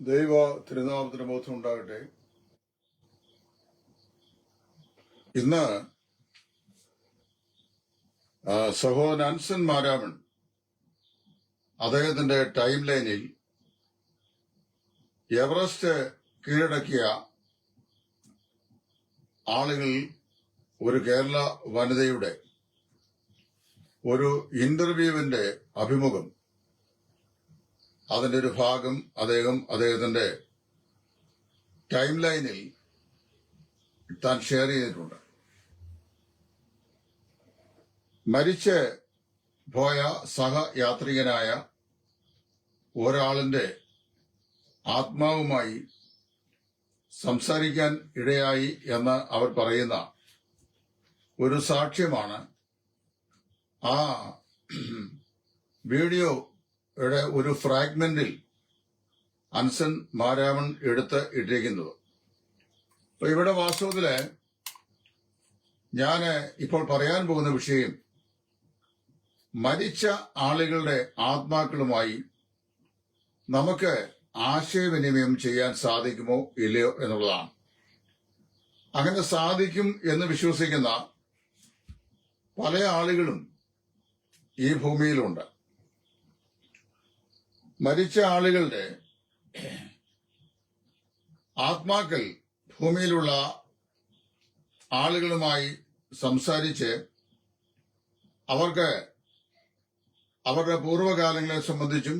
ദൈവ തിരുനാമത്തിന് ബോധം ഉണ്ടാകട്ടെ. ഇന്ന് സഹോദരൻ അൻസൻ മാരാമൺ അദ്ദേഹത്തിന്റെ ടൈം ലൈനിൽ എവറസ്റ്റ് കീഴടക്കിയ ആളുകൾ ഒരു കേരള വനിതയുടെ ഒരു ഇന്റർവ്യൂവിന്റെ അഭിമുഖം, അതിന്റെ ഒരു ഭാഗം അദ്ദേഹത്തിന്റെ ടൈം ലൈനിൽ താൻ ഷെയർ ചെയ്തിട്ടുണ്ട്. മരിച്ച് പോയ സഹയാത്രികനായ ഒരാളിന്റെ ആത്മാവുമായി സംസാരിക്കാൻ ഇടയായി എന്ന് അവർ പറയുന്ന ഒരു സാക്ഷ്യമാണ് ആ വീഡിയോയുടെ ഒരു ഫ്രാഗ്മെന്റിൽ അൻസൻ മാരാമൺ എടുത്ത് ഇട്ടിരിക്കുന്നത്. അപ്പൊ ഇവിടെ വാസ്തവത്തില് ഞാൻ ഇപ്പോൾ പറയാൻ പോകുന്ന വിഷയം മരിച്ച ആളുകളുടെ ആത്മാക്കളുമായി നമുക്ക് ആശയവിനിമയം ചെയ്യാൻ സാധിക്കുമോ ഇല്ലയോ എന്നുള്ളതാണ്. അങ്ങനെ സാധിക്കും എന്ന് വിശ്വസിക്കുന്ന പല ആളുകളും ഈ ഭൂമിയിലുണ്ട്. മരിച്ച ആളുകളുടെ ആത്മാക്കൾ ഭൂമിയിലുള്ള ആളുകളുമായി സംസാരിച്ച് അവർക്ക് അവരുടെ പൂർവ്വകാലങ്ങളെ സംബന്ധിച്ചും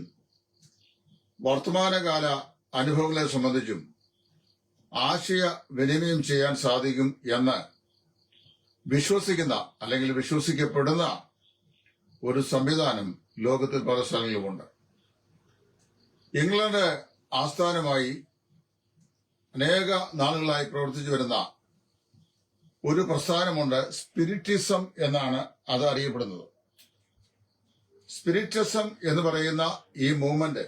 വർത്തമാനകാല അനുഭവങ്ങളെ സംബന്ധിച്ചും ആശയവിനിമയം ചെയ്യാൻ സാധിക്കും എന്ന് വിശ്വസിക്കുന്ന അല്ലെങ്കിൽ വിശ്വസിക്കപ്പെടുന്ന ഒരു സംവിധാനം ലോകത്തിൽ പല സ്ഥലങ്ങളിലുമുണ്ട്. ഇംഗ്ലണ്ട് ആസ്ഥാനമായി അനേക നാളുകളായി പ്രവർത്തിച്ചു വരുന്ന ഒരു പ്രസ്ഥാനമുണ്ട്. സ്പിരിറ്റിസം എന്നാണ് അത് അറിയപ്പെടുന്നത്. സ്പിരിറ്റിസം എന്ന് പറയുന്ന ഈ മൂവ്മെന്റ്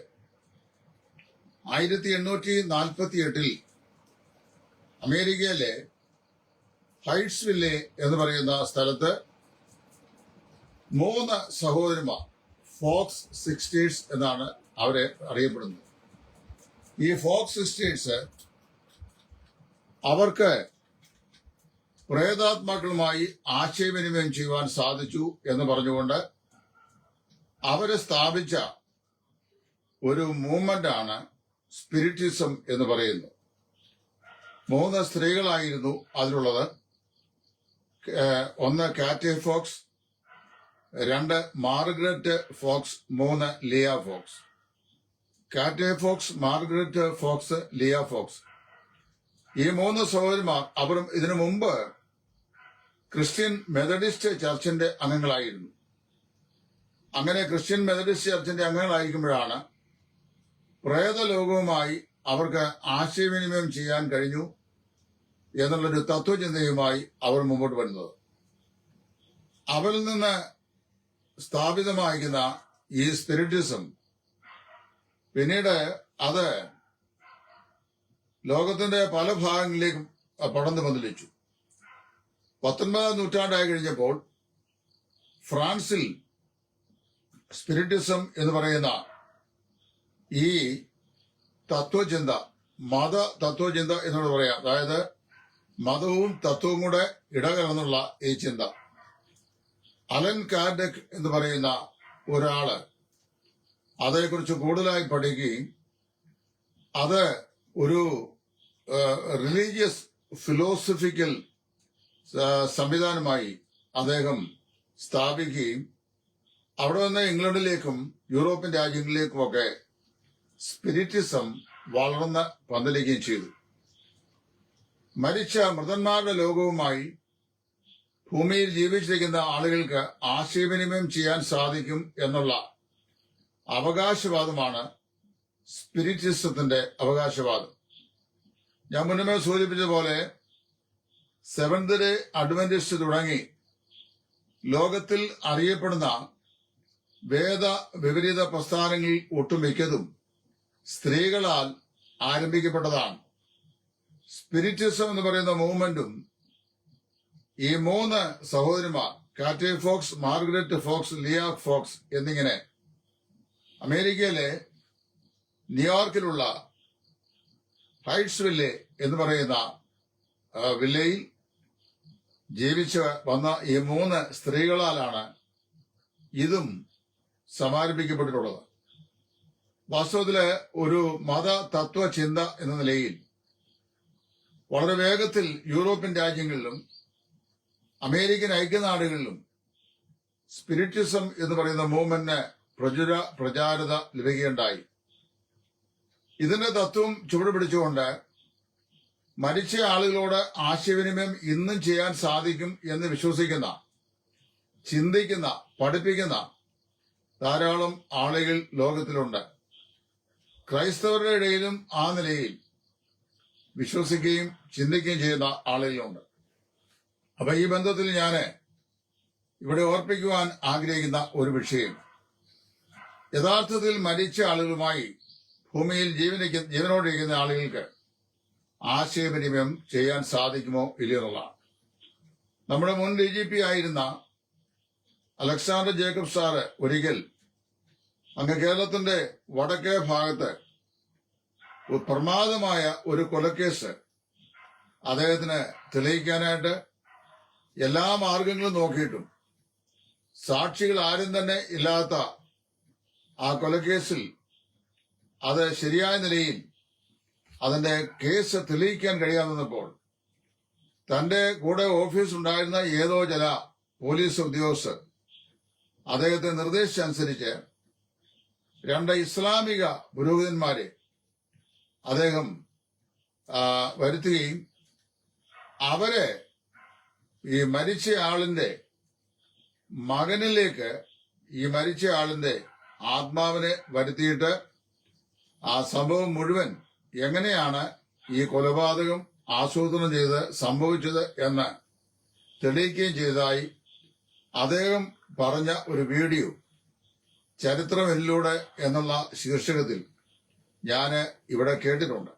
1848 അമേരിക്കയിലെ ഹൈറ്റ്സ്വില്ലെ എന്ന് പറയുന്ന സ്ഥലത്ത് 3 സഹോദരിമാർ, ഫോക്സ് സിസ്റ്റേഴ്സ് എന്നാണ് അവരെ അറിയപ്പെടുന്നത്. ഈ ഫോക്സ് സിസ്റ്റേഴ്സ് അവർക്ക് പ്രേതാത്മാക്കളുമായി ആശയവിനിമയം ചെയ്യുവാൻ സാധിച്ചു എന്ന് പറഞ്ഞുകൊണ്ട് അവരെ സ്ഥാപിച്ച ഒരു മൂവ്മെന്റാണ് സ്പിരിറ്റിസം എന്ന് പറയുന്നത്. 3 സ്ത്രീകളായിരുന്നു അതിലുള്ളത്. 1 Kate Fox, 2 Margaret Fox, 3 Leah Fox. Kate Fox, Margaret Fox, Leah Fox, ഈ 3 സഹോദരിമാർ അവർ ഇതിനു മുമ്പ് ക്രിസ്ത്യൻ മെത്തഡിസ്റ്റ് ചർച്ചിന്റെ അംഗങ്ങളായിരുന്നു. അങ്ങനെ ക്രിസ്ത്യൻ മെത്തഡിസ്റ്റ് ചർച്ചിന്റെ അംഗങ്ങളായിരിക്കുമ്പോഴാണ് പ്രേതലോകവുമായി അവർക്ക് ആശയവിനിമയം ചെയ്യാൻ കഴിഞ്ഞു എന്നുള്ളൊരു തത്വചിന്തയുമായി അവർ മുമ്പോട്ട് വരുന്നത്. അവരിൽ നിന്ന് സ്ഥാപിതമായിരിക്കുന്ന ഈ സ്പിരിറ്റിസം പിന്നീട് അത് ലോകത്തിന്റെ പല ഭാഗങ്ങളിലേക്കും പടർന്നു പന്തലിച്ചു. 19ാം നൂറ്റാണ്ടായി കഴിഞ്ഞപ്പോൾ ഫ്രാൻസിൽ സ്പിരിറ്റിസം എന്ന് പറയുന്ന ഈ തത്വചിന്ത, മത തത്വചിന്ത എന്നോട് പറയാം, അതായത് മതവും തത്വവും കൂടെ ഇടകലർന്നുള്ള ഈ ചിന്ത, അലൻ കാർഡക് എന്ന് പറയുന്ന ഒരാള് അതേക്കുറിച്ച് കൂടുതലായി പഠിക്കുകയും അത് ഒരു റിലീജിയസ് ഫിലോസഫിക്കൽ സംവിധാനമായി അദ്ദേഹം സ്ഥാപിക്കുകയും അവിടെ നിന്ന് ഇംഗ്ലണ്ടിലേക്കും യൂറോപ്യൻ രാജ്യങ്ങളിലേക്കുമൊക്കെ സ്പിരിറ്റിസം വളർന്ന് പന്തലിക്കുകയും ചെയ്തു. മരിച്ച മൃതന്മാരുടെ ലോകവുമായി ഭൂമിയിൽ ജീവിച്ചിരിക്കുന്ന ആളുകൾക്ക് ആശയവിനിമയം ചെയ്യാൻ സാധിക്കും എന്നുള്ള അവകാശവാദമാണ് സ്പിരിറ്റിസത്തിന്റെ അവകാശവാദം. ഞാൻ മുന്നമേ സൂചിപ്പിച്ചതുപോലെ സെവൻത് ഡേ അഡ്വന്റിസ്റ്റ് തുടങ്ങി ലോകത്തിൽ അറിയപ്പെടുന്ന വേദ വിപരീത പ്രസ്ഥാനങ്ങളിൽ ഒട്ടുമിക്കതും സ്ത്രീകളാൽ ആരംഭിക്കപ്പെട്ടതാണ്. സ്പിരിറ്റിസം എന്ന് പറയുന്ന മൂവ്മെന്റും ഈ 3 സഹോദരിമാർ Kate Fox, Margaret Fox, Leah Fox എന്നിങ്ങനെ അമേരിക്കയിലെ ന്യൂയോർക്കിലുള്ള ഹൈറ്റ്സ് വില്ലെ എന്ന് പറയുന്ന വില്ലയിൽ ജീവിച്ച് വന്ന ഈ 3 സ്ത്രീകളാലാണ് ഇതും സമാരംഭിക്കപ്പെട്ടിട്ടുള്ളത്. വാസ്തവത്തില് ഒരു മത തത്വ ചിന്ത എന്ന നിലയിൽ വളരെ വേഗത്തിൽ യൂറോപ്യൻ രാജ്യങ്ങളിലും അമേരിക്കൻ ഐക്യനാടുകളിലും സ്പിരിറ്റിസം എന്ന് പറയുന്ന മൂവ്മെന്റിന് പ്രചാരത ലഭിക്കുകയുണ്ടായി. ഇതിന്റെ തത്വം ചുവടുപിടിച്ചുകൊണ്ട് മരിച്ച ആളുകളോട് ആശയവിനിമയം ഇന്നും ചെയ്യാൻ സാധിക്കും എന്ന് വിശ്വസിക്കുന്ന, ചിന്തിക്കുന്ന, പഠിപ്പിക്കുന്ന ധാരാളം ആളുകൾ ലോകത്തിലുണ്ട്. ക്രൈസ്തവരുടെ ഇടയിലും ആ നിലയിൽ വിശ്വസിക്കുകയും ചിന്തിക്കുകയും ചെയ്യുന്ന ആളുകളുണ്ട്. അപ്പൊ ഈ ബന്ധത്തിൽ ഞാൻ ഇവിടെ ഓർപ്പിക്കുവാൻ ആഗ്രഹിക്കുന്ന ഒരു വിഷയം, യഥാർത്ഥത്തിൽ മരിച്ച ആളുകളുമായി ഭൂമിയിൽ ജീവനോടിരിക്കുന്ന ആളുകൾക്ക് ആശയവിനിമയം ചെയ്യാൻ സാധിക്കുമോ ഇല്ലെന്നുള്ളതാണ്. നമ്മുടെ മുൻ DGP ആയിരുന്ന അലക്സാണ്ടർ ജേക്കബ് സാറ് ഒരിക്കൽ അങ്ങ് കേരളത്തിന്റെ വടക്കേ ഭാഗത്ത് പ്രമാദമായ ഒരു കൊലക്കേസ് അദ്ദേഹത്തിന് തെളിയിക്കാനായിട്ട് എല്ലാ മാർഗങ്ങളും നോക്കിയിട്ടും സാക്ഷികൾ ആരും തന്നെ ഇല്ലാത്ത ആ കൊലക്കേസിൽ അത് ശരിയായ നിലയിൽ അതിന്റെ കേസ് തെളിയിക്കാൻ കഴിയാതിരുന്നപ്പോൾ തന്റെ കൂടെ ഓഫീസുണ്ടായിരുന്ന ഏതോ ചില പോലീസ് ഉദ്യോഗസ്ഥർ അദ്ദേഹത്തെ നിർദ്ദേശിച്ചനുസരിച്ച് 2 ഇസ്ലാമിക പുരോഹിതന്മാരെ അദ്ദേഹം വരുത്തുകയും അവരെ ഈ മരിച്ചയാളിന്റെ മകനിലേക്ക് ഈ മരിച്ചയാളിന്റെ ആത്മാവിനെ വരുത്തിയിട്ട് ആ സംഭവം മുഴുവൻ എങ്ങനെയാണ് ഈ കൊലപാതകം ആസൂത്രണം ചെയ്ത് സംഭവിച്ചത് എന്ന് തെളിയിക്കുകയും ചെയ്തതായി അദ്ദേഹം പറഞ്ഞ ഒരു വീഡിയോ ചരിത്രമെന്നിലൂടെ എന്നുള്ള ശീർഷകത്തിൽ ഞാൻ ഇവിടെ കേട്ടിട്ടുണ്ട്.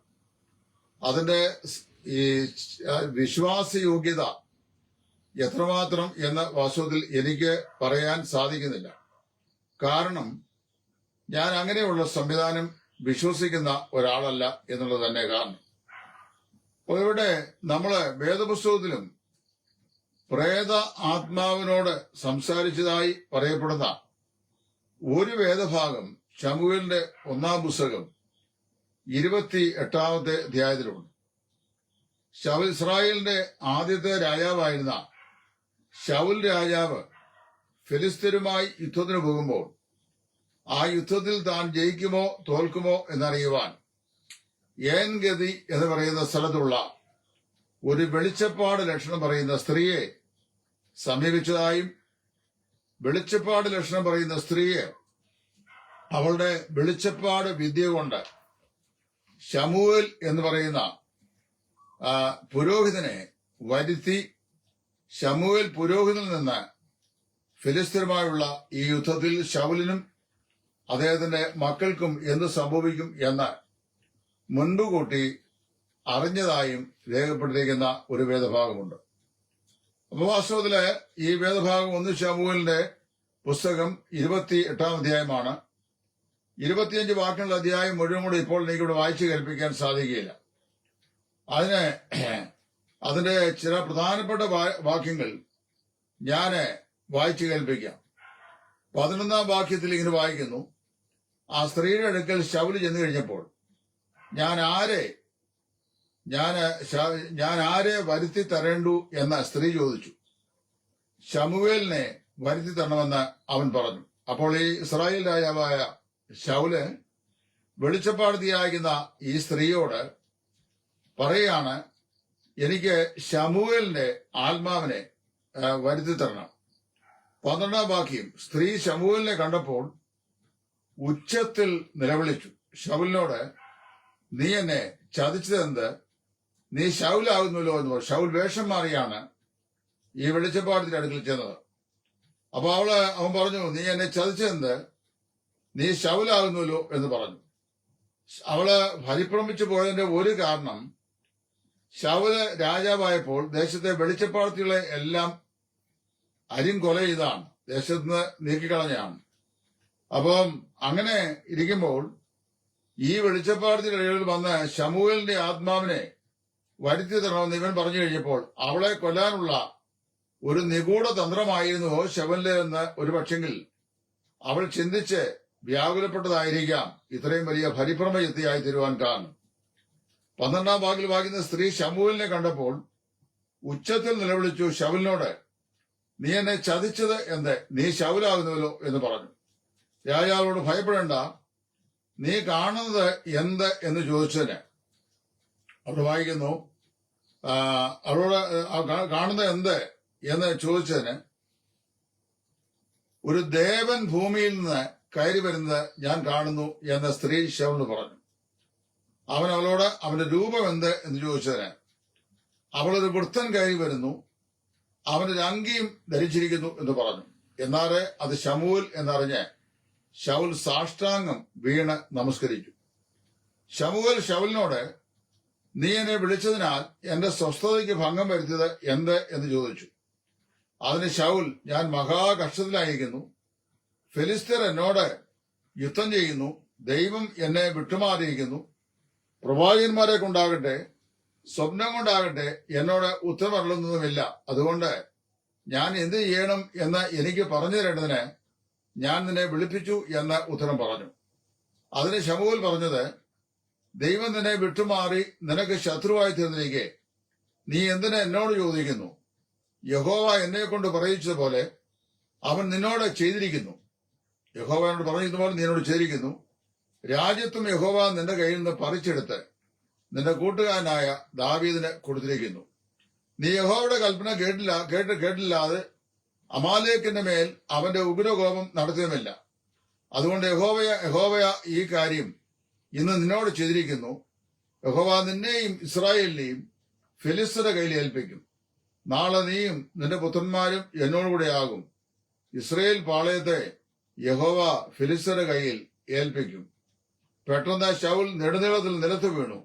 അതിന്റെ ഈ വിശ്വാസയോഗ്യത എത്രമാത്രം എന്ന വാസ്തവത്തിൽ എനിക്ക് പറയാൻ സാധിക്കുന്നില്ല. കാരണം ഞാൻ അങ്ങനെയുള്ള സംവിധാനം വിശ്വസിക്കുന്ന ഒരാളല്ല എന്നുള്ളത് തന്നെ കാരണം. അപ്പോൾ ഇവിടെ നമ്മള് വേദപുസ്തകത്തിലും പ്രേത ആത്മാവിനോട് സംസാരിച്ചതായി പറയപ്പെടുന്ന ഒരു വേദഭാഗം ശമൂവേലിന്റെ 1-ാം പുസ്തകം 28-ാമത്തെ അധ്യായത്തിലുണ്ട്. ഇസ്രായേലിന്റെ ആദ്യത്തെ രാജാവായിരുന്ന ശൗൽ രാജാവ് ഫിലിസ്തീനുമായി യുദ്ധത്തിന് പോകുമ്പോൾ ആ യുദ്ധത്തിൽ താൻ ജയിക്കുമോ തോൽക്കുമോ എന്നറിയുവാൻ ഏൻ ഗതി എന്ന് പറയുന്ന സ്ഥലത്തുള്ള ഒരു വെളിച്ചപ്പാട് ലക്ഷണം പറയുന്ന സ്ത്രീയെ സമീപിച്ചതായും വെളിച്ചപ്പാട് ലക്ഷണം പറയുന്ന സ്ത്രീയെ അവളുടെ വെളിച്ചപ്പാട് വിദ്യ കൊണ്ട് ശമൂവേൽ എന്ന് പറയുന്ന പുരോഹിതനെ വരുത്തി ശമൂവേൽ പുരോഹിതനിൽ നിന്ന് ഫിലിസ്തീനുമായുള്ള ഈ യുദ്ധത്തിൽ ശൗലിനും അദ്ദേഹത്തിന്റെ മക്കൾക്കും എന്ത് സംഭവിക്കും എന്ന് മുൻകൂട്ടി അറിഞ്ഞതായും രേഖപ്പെടുത്തിയിരിക്കുന്ന ഒരു വേദഭാഗമുണ്ട്. അപ്പൊ വാസ്തവത്തില് ഈ വേദഭാഗം 1 ശമൂവേലിന്റെ പുസ്തകം 28-ാം അധ്യായമാണ്. 25 വാക്യങ്ങളുടെ അധ്യായം മുഴുവൻ കൂടി ഇപ്പോൾ എനിക്കിവിടെ വായിച്ചു കേൾപ്പിക്കാൻ സാധിക്കുകയില്ല. അതിന്റെ ചില പ്രധാനപ്പെട്ട വാക്യങ്ങൾ ഞാൻ വായിച്ചു കേൾപ്പിക്കാം. 11-ാം വാക്യത്തിൽ ഇങ്ങനെ വായിക്കുന്നു: ആ സ്ത്രീയുടെ അടുക്കൽ ശൗല് ചെന്നു കഴിഞ്ഞപ്പോൾ ഞാൻ ആരെ വരുത്തി തരേണ്ടു എന്ന് സ്ത്രീ ചോദിച്ചു. ശമൂവേലിനെ വരുത്തി തരണമെന്ന് അവൻ പറഞ്ഞു. അപ്പോൾ ഈ ഇസ്രായേൽ രാജാവായ ശൗല് വെളിച്ചപ്പാടുതിയാകുന്ന ഈ സ്ത്രീയോട് പറയാണ്, എനിക്ക് ശമൂവേലിന്റെ ആത്മാവിനെ വരുത്തി തരണം. 12-ാം വാക്യം: സ്ത്രീ ശമൂവേലിനെ കണ്ടപ്പോൾ ഉച്ചത്തിൽ നിലവിളിച്ചു. ശൗലിനോട്, നീ എന്നെ ചതിച്ചതെന്ത്? നീ ശൗലാകുന്നല്ലോ എന്ന് പറഞ്ഞു. ശൗൽ വേഷം മാറിയാണ് ഈ വെളിച്ചപ്പാടത്തിന്റെ അടുക്കൽ ചെന്നത്. അപ്പൊ അവൻ പറഞ്ഞു, നീ എന്നെ ചതിച്ചതെന്ത്? നീ ശൗലാകുന്നല്ലോ എന്ന് പറഞ്ഞു. അവള് പരിഭ്രമിച്ചു പോയതിന്റെ ഒരു കാരണം, ശൗല് രാജാവായപ്പോൾ ദേശത്തെ വെളിച്ചപ്പാടത്തികളെ എല്ലാം കൊല ചെയ്താണ്, ദേശത്ത് നിന്ന് നീക്കിക്കളഞ്ഞാണ്. അപ്പം അങ്ങനെ ഇരിക്കുമ്പോൾ ഈ വെളിച്ചപ്പാടത്തിനിടയിൽ വന്ന് ശമൂവേലിന്റെ ആത്മാവിനെ വരുത്തി തരണമെന്ന് ഇവൻ പറഞ്ഞു കഴിഞ്ഞപ്പോൾ അവളെ കൊല്ലാനുള്ള ഒരു നിഗൂഢ തന്ത്രമായിരുന്നുവോ ശമൂവേലിന്റെ എന്ന് ഒരു പക്ഷെങ്കിൽ അവൾ ചിന്തിച്ച് വ്യാകുലപ്പെട്ടതായിരിക്കാം ഇത്രയും വലിയ പരിഭ്രമയത്തിയായി തീരുവാൻ കാരണം. 12-ാം വാക്കിൽ വായിക്കുന്ന സ്ത്രീ ശമൂവേലിനെ കണ്ടപ്പോൾ ഉച്ചത്തിൽ നിലവിളിച്ചു ശൗലിനോട്, നീ എന്നെ ചതിച്ചത് എന്ത്? നീ ശൗലാകുന്നുവല്ലോ എന്ന് പറഞ്ഞു. രാജാവോട് ഭയപ്പെടേണ്ട, നീ കാണുന്നത് എന്ത് എന്ന് ചോദിച്ചതിന് അവിടെ വായിക്കുന്നു, അവളോട് കാണുന്നത് എന്ത് എന്ന് ചോദിച്ചതിന്, ഒരു ദേവൻ ഭൂമിയിൽ നിന്ന് കയറി വരുന്നത് ഞാൻ കാണുന്നു എന്ന് സ്ത്രീ ശൗലിന് പറഞ്ഞു. അവൻ അവളോട് അവന്റെ രൂപം എന്ത് എന്ന് ചോദിച്ചതിന് അവളൊരു വൃത്തൻ കയറി വരുന്നു, അവനൊരു അങ്കിയും ധരിച്ചിരിക്കുന്നു എന്ന് പറഞ്ഞു. എന്നാല് അത് ശമൂവേൽ എന്നറിഞ്ഞ് ശൗൽ സാഷ്ടാംഗം വീണ് നമസ്കരിച്ചു. ശമൂവേൽ ശൗലിനോട്, നീ എന്നെ വിളിച്ചതിനാൽ എന്റെ സ്വസ്ഥതയ്ക്ക് ഭംഗം വരുത്തിയത് എന്ത് എന്ന് ചോദിച്ചു. അതിന് ശൗൽ, ഞാൻ മഹാകഷ്ടത്തിലായിരിക്കുന്നു, ഫെലിസ്ത്യർ എന്നോട് യുദ്ധം ചെയ്യുന്നു, ദൈവം എന്നെ വിട്ടുമാറിയിരിക്കുന്നു, പ്രവാചകന്മാരെ കൊണ്ടാകട്ടെ സ്വപ്നം കൊണ്ടാകട്ടെ എന്നോട് ഉത്തരമരുളുന്നതുമില്ല. അതുകൊണ്ട് ഞാൻ എന്ത് ചെയ്യണം എന്ന് എനിക്ക് പറഞ്ഞു തരേണ്ടതിന് ഞാൻ നിന്നെ വിളിപ്പിച്ചു എന്ന് ഉത്തരം പറഞ്ഞു. അതിന് ശമൂവേൽ പറഞ്ഞത്, ദൈവം നിന്നെ വിട്ടുമാറി നിനക്ക് ശത്രുവായി തീർന്നിരിക്കെ നീ എന്തിന് എന്നോട് ചോദിക്കുന്നു? യഹോവ എന്നെ കൊണ്ട് പറയിച്ചതുപോലെ അവൻ നിന്നോട് ചെയ്തിരിക്കുന്നു. യഹോവ എന്നോട് പറഞ്ഞതുപോലെ നിന്നോട് ചെയ്തിരിക്കുന്നു. രാജ്യത്വം യഹോവ നിന്റെ കയ്യിൽ നിന്ന് പറിച്ചെടുത്ത് നിന്റെ കൂട്ടുകാരനായ ദാവീദിന് കൊടുത്തിരിക്കുന്നു. നീ യഹോവയുടെ കൽപ്പന കേട്ടില്ലാതെ അമാലേക്കിന്റെ മേൽ അവന്റെ ഉഗ്രകോപം നടത്തിയുമില്ല. അതുകൊണ്ട് യഹോവയ ഈ കാര്യം ഇന്ന് നിന്നോട് ചെയ്തിരിക്കുന്നു. യഹോവ നിന്നെയും ഇസ്രായേലിനെയും ഫെലിസ്ത്യരുടെ കയ്യിൽ ഏൽപ്പിക്കും. നാളെ നീയും നിന്റെ പുത്രന്മാരും എന്നോടുകൂടെ ആകും. ഇസ്രായേൽ പാളയത്തെ യഹോവ ഫെലിസ്ത്യരുടെ കയ്യിൽ ഏൽപ്പിക്കും. പെട്ടെന്ന് ശൗൽ നെടുനീളത്തിൽ നിലത്ത് വീണു.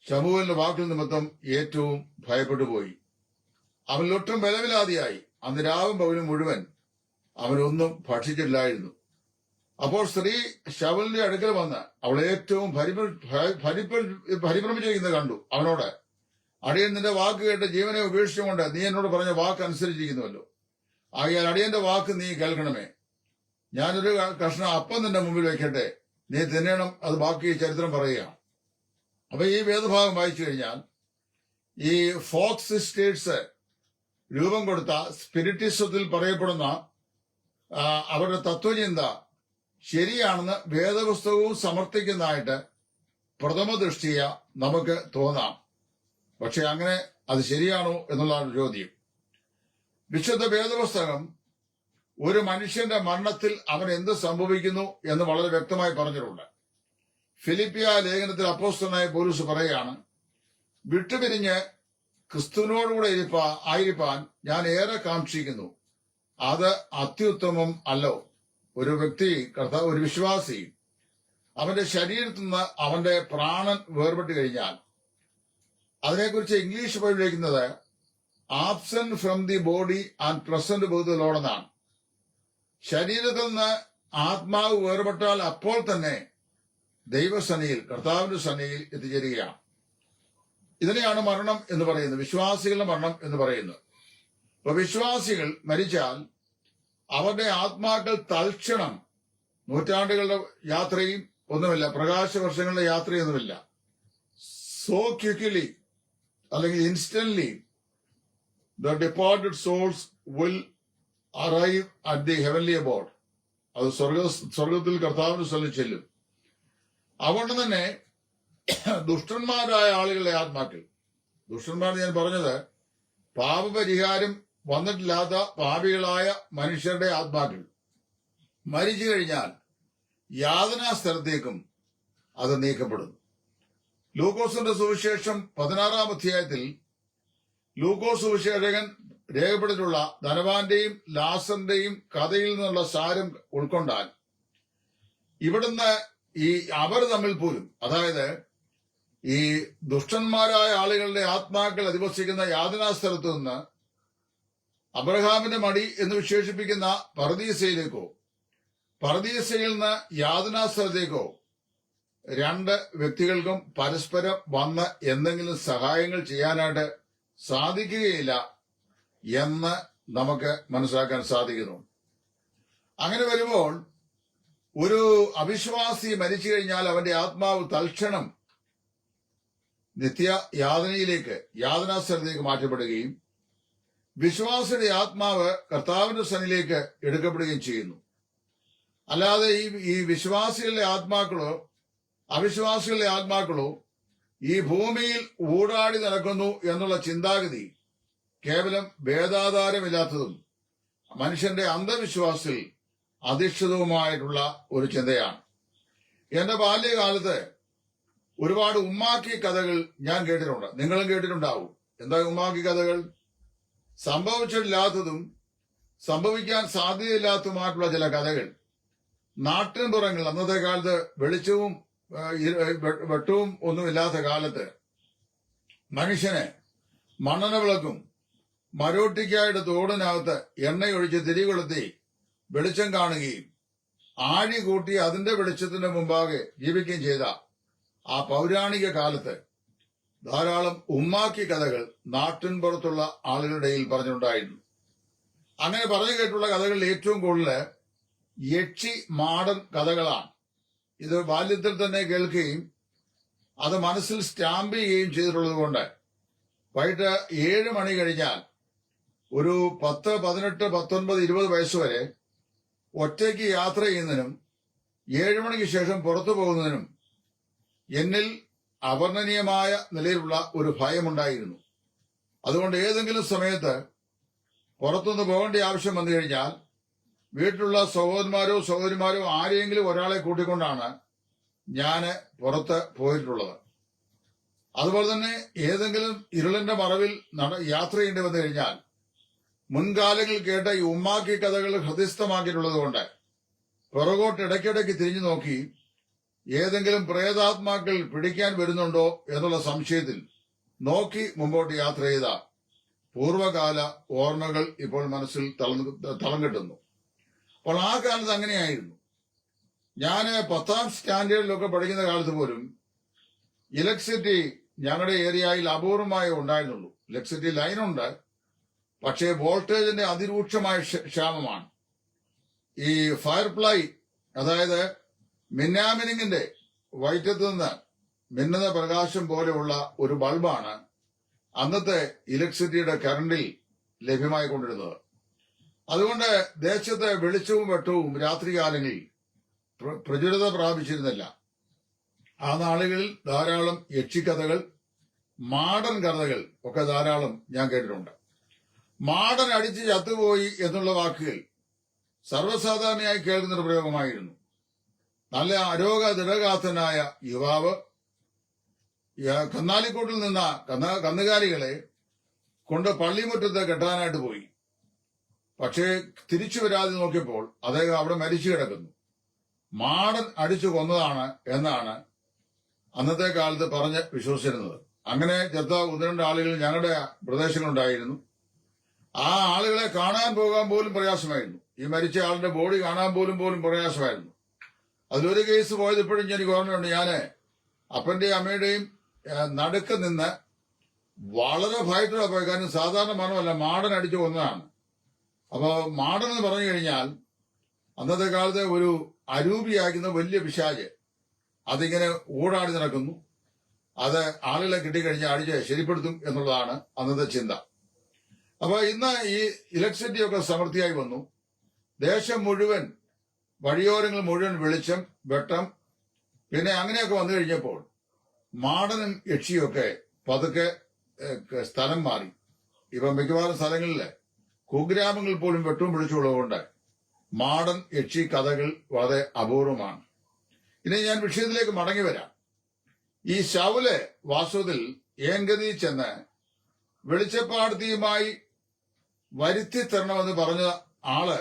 ശമൂവേലിന്റെ വാക്കിൽ നിമിത്തം ഏറ്റവും ഭയപ്പെട്ടു പോയി. അവൻ ഒട്ടും ബലമില്ലാതെയായി. അന്ന് രാവും പകലും മുഴുവൻ അവനൊന്നും ഭക്ഷിച്ചിട്ടില്ലായിരുന്നു. അപ്പോൾ സ്ത്രീ ശൗലിന്റെ അടുക്കൽ വന്ന് അവൾ ഏറ്റവും പരിഭ്രമിച്ചിരിക്കുന്നത് കണ്ടു. അവനോട്, അടിയൻ നിന്റെ വാക്ക് കേട്ട് ജീവനെ ഉപേക്ഷിച്ചുകൊണ്ട് നീ എന്നോട് പറഞ്ഞ വാക്ക് അനുസരിച്ചിരിക്കുന്നുവല്ലോ. ആകയാൽ അടിയന്റെ വാക്ക് നീ കേൾക്കണമേ. ഞാനൊരു കഷ്ണം അപ്പം നിന്റെ മുമ്പിൽ വെക്കട്ടെ, നീ തിന്നണം. അത് ബാക്കി ചരിത്രം പറയുകയാണ്. അപ്പൊ ഈ വേദഭാഗം വായിച്ചു കഴിഞ്ഞാൽ ഈ ഫോക്സ് സ്റ്റേറ്റ്സ് രൂപം കൊടുത്ത സ്പിരിറ്റിസത്തിൽ പറയപ്പെടുന്ന അവരുടെ തത്വചിന്ത ശരിയാണെന്ന് വേദപുസ്തകവും സമർത്ഥിക്കുന്നതായിട്ട് പ്രഥമ ദൃഷ്ടിയ നമുക്ക് തോന്നാം. പക്ഷെ അങ്ങനെ അത് ശരിയാണോ എന്നുള്ളതാണ് ചോദ്യം. വിശുദ്ധ വേദപുസ്തകം ഒരു മനുഷ്യന്റെ മരണത്തിൽ അവൻ എന്ത് സംഭവിക്കുന്നു എന്ന് വളരെ വ്യക്തമായി പറഞ്ഞിട്ടുണ്ട്. ഫിലിപ്പിയ ലേഖനത്തിൽ അപ്പോസ്തലനായ പൗലോസ് പറയുകയാണ്, വിട്ടുപിരിഞ്ഞ് ക്രിസ്തുവിനോടുകൂടെ ആയിരിക്കാൻ ഞാൻ ഏറെ കാക്ഷിക്കുന്നു. അത് അത്യുത്തമം അല്ലോ. ഒരു വ്യക്തി, ഒരു വിശ്വാസി, അവന്റെ ശരീരത്തിൽ നിന്ന് അവന്റെ പ്രാണൻ വേർപെട്ട് കഴിഞ്ഞാൽ അതിനെക്കുറിച്ച് ഇംഗ്ലീഷ് പ്രയോഗിക്കുന്നത് absent from the body and present with the Lord എന്നാണ്. ശരീരത്തിൽ നിന്ന് ആത്മാവ് വേർപെട്ടാൽ അപ്പോൾ തന്നെ ദൈവസന്നിധിയിൽ, കർത്താവിന്റെ സന്നിധിയിൽ എത്തിച്ചേരുകയാണ്. ഇതിനെയാണ് മരണം എന്ന് പറയുന്നത്, വിശ്വാസികളുടെ മരണം എന്ന് പറയുന്നത്. അപ്പൊ വിശ്വാസികൾ മരിച്ചാൽ അവരുടെ ആത്മാക്കൾ തൽക്ഷണം, നൂറ്റാണ്ടുകളുടെ യാത്രയും ഒന്നുമില്ല, പ്രകാശ വർഷങ്ങളുടെ യാത്രയൊന്നുമില്ല, സോ ക്വിക്കലി അല്ലെങ്കിൽ instantly the departed souls will arrive at the heavenly abode. അത് സ്വർഗത്തിൽ കർത്താവിന്റെ സ്ഥലം ചെല്ലും. അതുകൊണ്ട് തന്നെ ദുഷ്ടന്മാരായ ആളുകളുടെ ആത്മാക്കൾ, ദുഷ്ടന്മാർ ഞാൻ പറഞ്ഞത് പാപപരിഹാരം വന്നിട്ടില്ലാത്ത പാപികളായ മനുഷ്യരുടെ ആത്മാക്കൾ മരിച്ചു കഴിഞ്ഞാൽ യാതനാ സ്ഥലത്തേക്കും അത് നീക്കപ്പെടുന്നു. ലൂക്കോസിന്റെ സുവിശേഷം 16-ാം അധ്യായത്തിൽ ലൂക്കോസ് സുവിശേഷകൻ രേഖപ്പെടുത്തിയിട്ടുള്ള ധനവാന്റെയും ലാസറിന്റെയും കഥയിൽ നിന്നുള്ള സാരം ഉൾക്കൊണ്ടാൽ ഇവിടുന്ന് ഈ അവർ തമ്മിൽ പോലും, അതായത് ഈ ദുഷ്ടന്മാരായ ആളുകളുടെ ആത്മാക്കൾ അധിവസിക്കുന്ന യാതനാ സ്ഥലത്തു നിന്ന് അബ്രഹാമിന്റെ മടി എന്ന് വിശേഷിപ്പിക്കുന്ന പർദീസയിലേക്കോ, പർദീസയിൽ നിന്ന് യാതനാ സ്ഥലത്തേക്കോ രണ്ട് വ്യക്തികൾക്കും പരസ്പരം വന്ന് എന്തെങ്കിലും സഹായങ്ങൾ ചെയ്യാനായിട്ട് സാധിക്കുകയില്ല എന്ന് നമുക്ക് മനസ്സിലാക്കാൻ സാധിക്കുന്നു. അങ്ങനെ വരുമ്പോൾ ഒരു അവിശ്വാസി മരിച്ചു കഴിഞ്ഞാൽ അവന്റെ ആത്മാവ് തൽക്ഷണം നിത്യ യാതനയിലേക്ക്, യാതനാസ്ഥലത്തേക്ക് മാറ്റപ്പെടുകയും വിശ്വാസിയുടെ ആത്മാവ് കർത്താവിന്റെ സന്നിധിയിലേക്ക് എടുക്കപ്പെടുകയും ചെയ്യുന്നു. അല്ലാതെ ഈ വിശ്വാസികളുടെ ആത്മാക്കളോ അവിശ്വാസികളുടെ ആത്മാക്കളോ ഈ ഭൂമിയിൽ ഊടാടി നടക്കുന്നു എന്നുള്ള ചിന്താഗതി കേവലം ഭേദാധാരമില്ലാത്തതും മനുഷ്യന്റെ അന്ധവിശ്വാസത്തിൽ അധിഷ്ഠിതവുമായിട്ടുള്ള ഒരു ചിന്തയാണ്. എന്റെ ബാല്യകാലത്ത് ഒരുപാട് ഉമ്മാക്കി കഥകൾ ഞാൻ കേട്ടിട്ടുണ്ട്. നിങ്ങളും കേട്ടിട്ടുണ്ടാവും. എന്താ ഉമ്മാക്കി കഥകൾ? സംഭവിച്ചിട്ടില്ലാത്തതും സംഭവിക്കാൻ സാധ്യതയില്ലാത്തതുമായിട്ടുള്ള ചില കഥകൾ നാട്ടിൻപുറങ്ങൾ, അന്നത്തെ കാലത്ത് വെളിച്ചവും വെട്ടവും ഒന്നുമില്ലാത്ത കാലത്ത് മനുഷ്യന് മണ്ണെണ്ണ വിളക്കും മരോട്ടിക്കായിട്ട് തോടിനകത്ത് എണ്ണയൊഴിച്ച് തിരികൊളുത്തി വെളിച്ചം കാണുകയും ആഴി കൂട്ടി അതിന്റെ വെളിച്ചത്തിന്റെ മുമ്പാകെ ജീവിക്കുകയും ചെയ്ത ആ പൗരാണിക കാലത്ത് ധാരാളം ഉമ്മാക്കി കഥകൾ നാട്ടിൻപുറത്തുള്ള ആളുകളുടെ ഇടയിൽ പറഞ്ഞിട്ടുണ്ടായിരുന്നു. അങ്ങനെ പറഞ്ഞു കേട്ടുള്ള കഥകളിൽ ഏറ്റവും കൂടുതൽ യക്ഷി മാടൻ കഥകളാണ്. ഇത് ബാല്യത്തിൽ തന്നെ കേൾക്കുകയും അത് മനസ്സിൽ സ്റ്റാമ്പ് ചെയ്യുകയും ചെയ്തിട്ടുള്ളത് കൊണ്ട് വൈകിട്ട് 7 മണി കഴിഞ്ഞാൽ ഒരു 10, 18, 19, 20 വയസ്സ് വരെ ഒറ്റയ്ക്ക് യാത്ര ചെയ്യുന്നതിനും 7 മണിക്ക് ശേഷം പുറത്തു പോകുന്നതിനും എന്നിൽ അവർണ്ണനീയമായ നിലയിലുള്ള ഒരു ഭയമുണ്ടായിരുന്നു. അതുകൊണ്ട് ഏതെങ്കിലും സമയത്ത് പുറത്തുനിന്ന് പോകേണ്ട ആവശ്യം വന്നു കഴിഞ്ഞാൽ വീട്ടിലുള്ള സഹോദരന്മാരോ ആരെയെങ്കിലും ഒരാളെ കൂട്ടിക്കൊണ്ടാണ് ഞാൻ പുറത്ത് പോയിട്ടുള്ളത്. അതുപോലെ തന്നെ ഏതെങ്കിലും ഇരുളിന്റെ മറവിൽ യാത്ര ചെയ്യേണ്ടി വന്നു കഴിഞ്ഞാൽ മുൻകാലങ്ങളിൽ കേട്ട ഈ ഉമ്മാക്കി കഥകൾ ഹൃദയസ്ഥമാക്കിയിട്ടുള്ളത് കൊണ്ട് പുറകോട്ട് ഇടയ്ക്കിടയ്ക്ക് തിരിഞ്ഞു നോക്കി ഏതെങ്കിലും പ്രേതാത്മാക്കൾ പിടിക്കാൻ വരുന്നുണ്ടോ എന്നുള്ള സംശയത്തിൽ നോക്കി മുമ്പോട്ട് യാത്ര ചെയ്ത പൂർവ്വകാല ഓർമ്മകൾ ഇപ്പോൾ മനസ്സിൽ തളം കെട്ടുന്നു. അപ്പോൾ ആ കാലത്ത് അങ്ങനെയായിരുന്നു. ഞാൻ 10ാം സ്റ്റാൻഡേർഡിലൊക്കെ പഠിക്കുന്ന കാലത്ത് പോലും ഇലക്ട്രിസിറ്റി ഞങ്ങളുടെ ഏരിയയിൽ അപൂർവമായി ഉണ്ടായിരുന്നുള്ളൂ. ഇലക്ട്രിസിറ്റി ലൈനുണ്ട്, പക്ഷേ വോൾട്ടേജിന്റെ അതിരൂക്ഷമായ ക്ഷാമമാണ്. ഈ ഫയർപ്ലൈ, അതായത് മിന്നാമിനിങ്ങിന്റെ വയറ്റത്ത് നിന്ന് മിന്നുന്ന പ്രകാശം പോലെയുള്ള ഒരു ബൾബാണ് അന്നത്തെ ഇലക്ട്രിസിറ്റിയുടെ കറണ്ടിൽ ലഭ്യമായി കൊണ്ടിരുന്നത്. അതുകൊണ്ട് ദേശത്തെ വെളിച്ചവും വെട്ടവും രാത്രികാലങ്ങളിൽ പ്രചുരത പ്രാപിച്ചിരുന്നില്ല. ആ നാളുകളിൽ ധാരാളം യക്ഷിക്കഥകൾ, മാടൻ കഥകൾ ഒക്കെ ധാരാളം ഞാൻ കേട്ടിട്ടുണ്ട്. മാടൻ അടിച്ച് ചത്തുപോയി എന്നുള്ള വാക്കുകൾ സർവ്വസാധാരണയായി കേൾക്കുന്നൊരു പ്രയോഗമായിരുന്നു. നല്ല അരോഗ ദൃഢഗാത്രനായ യുവാവ് കന്നാലിക്കൂട്ടിൽ നിന്ന കന്നുകാലികളെ കൊണ്ട് പള്ളിമുറ്റത്ത് കെട്ടാനായിട്ട് പോയി. പക്ഷേ തിരിച്ചു വരാതെ നോക്കിയപ്പോൾ അദ്ദേഹം അവിടെ മരിച്ചു കിടക്കുന്നു. മാടൻ അടിച്ചു കൊന്നതാണ് എന്നാണ് അന്നത്തെ കാലത്ത് പറഞ്ഞ് വിശ്വസിച്ചിരുന്നത്. അങ്ങനെ ചത്ത 1-2 ആളുകൾ ഞങ്ങളുടെ പ്രദേശങ്ങളുണ്ടായിരുന്നു. ആ ആളുകളെ കാണാൻ പോകാൻ പോലും പ്രയാസമായിരുന്നു. ഈ മരിച്ച ആളുടെ ബോഡി കാണാൻ പോലും പ്രയാസമായിരുന്നു. അതിലൊരു കേസ് പോയത് ഇപ്പോഴും എനിക്ക് ഓർമ്മയുണ്ട്. ഞാന് അപ്പന്റെയും അമ്മയുടെയും നടുക്ക് നിന്ന് വളരെ ഭയത്തോടെ പോയി. കാരണം സാധാരണ മരണമല്ല, മാടൻ അടിച്ചു കൊന്നതാണ്. അപ്പോ മാടൻ എന്ന് പറഞ്ഞു കഴിഞ്ഞാൽ അന്നത്തെ കാലത്ത് ഒരു അരൂപിയാക്കുന്ന വലിയ പിശാച് അതിങ്ങനെ ഊടാടി നടക്കുന്നു. അത് ആളുകളെ കിട്ടിക്കഴിഞ്ഞാൽ അടിച്ച് ശരിപ്പെടുത്തും എന്നുള്ളതാണ് അന്നത്തെ ചിന്ത. അപ്പൊ ഇന്ന് ഈ ഇലക്ട്രിസിറ്റി ഒക്കെ സമൃദ്ധിയായി വന്നു. ദേശം മുഴുവൻ, വഴിയോരങ്ങൾ മുഴുവൻ വെളിച്ചം, വെട്ടം, പിന്നെ അങ്ങനെയൊക്കെ വന്നു കഴിഞ്ഞപ്പോൾ മാടനും യക്ഷിയൊക്കെ പതുക്കെ സ്ഥലം മാറി. ഇപ്പൊ മിക്കവാറും സ്ഥലങ്ങളില് കുഗ്രാമങ്ങളിൽ പോലും വെട്ടവും വെളിച്ചമുള്ളതുകൊണ്ട് മാടൻ യക്ഷി കഥകൾ വളരെ അപൂർവമാണ്. ഇനി ഞാൻ വിഷയത്തിലേക്ക് മടങ്ങി വരാം. ഈ ശൗല് വാസ്തവത്തിൽ ഏങ്കതി ചെന്ന് വെളിച്ചപ്പാടത്തിയുമായി വരുത്തി തരണമെന്ന് പറഞ്ഞ ആള്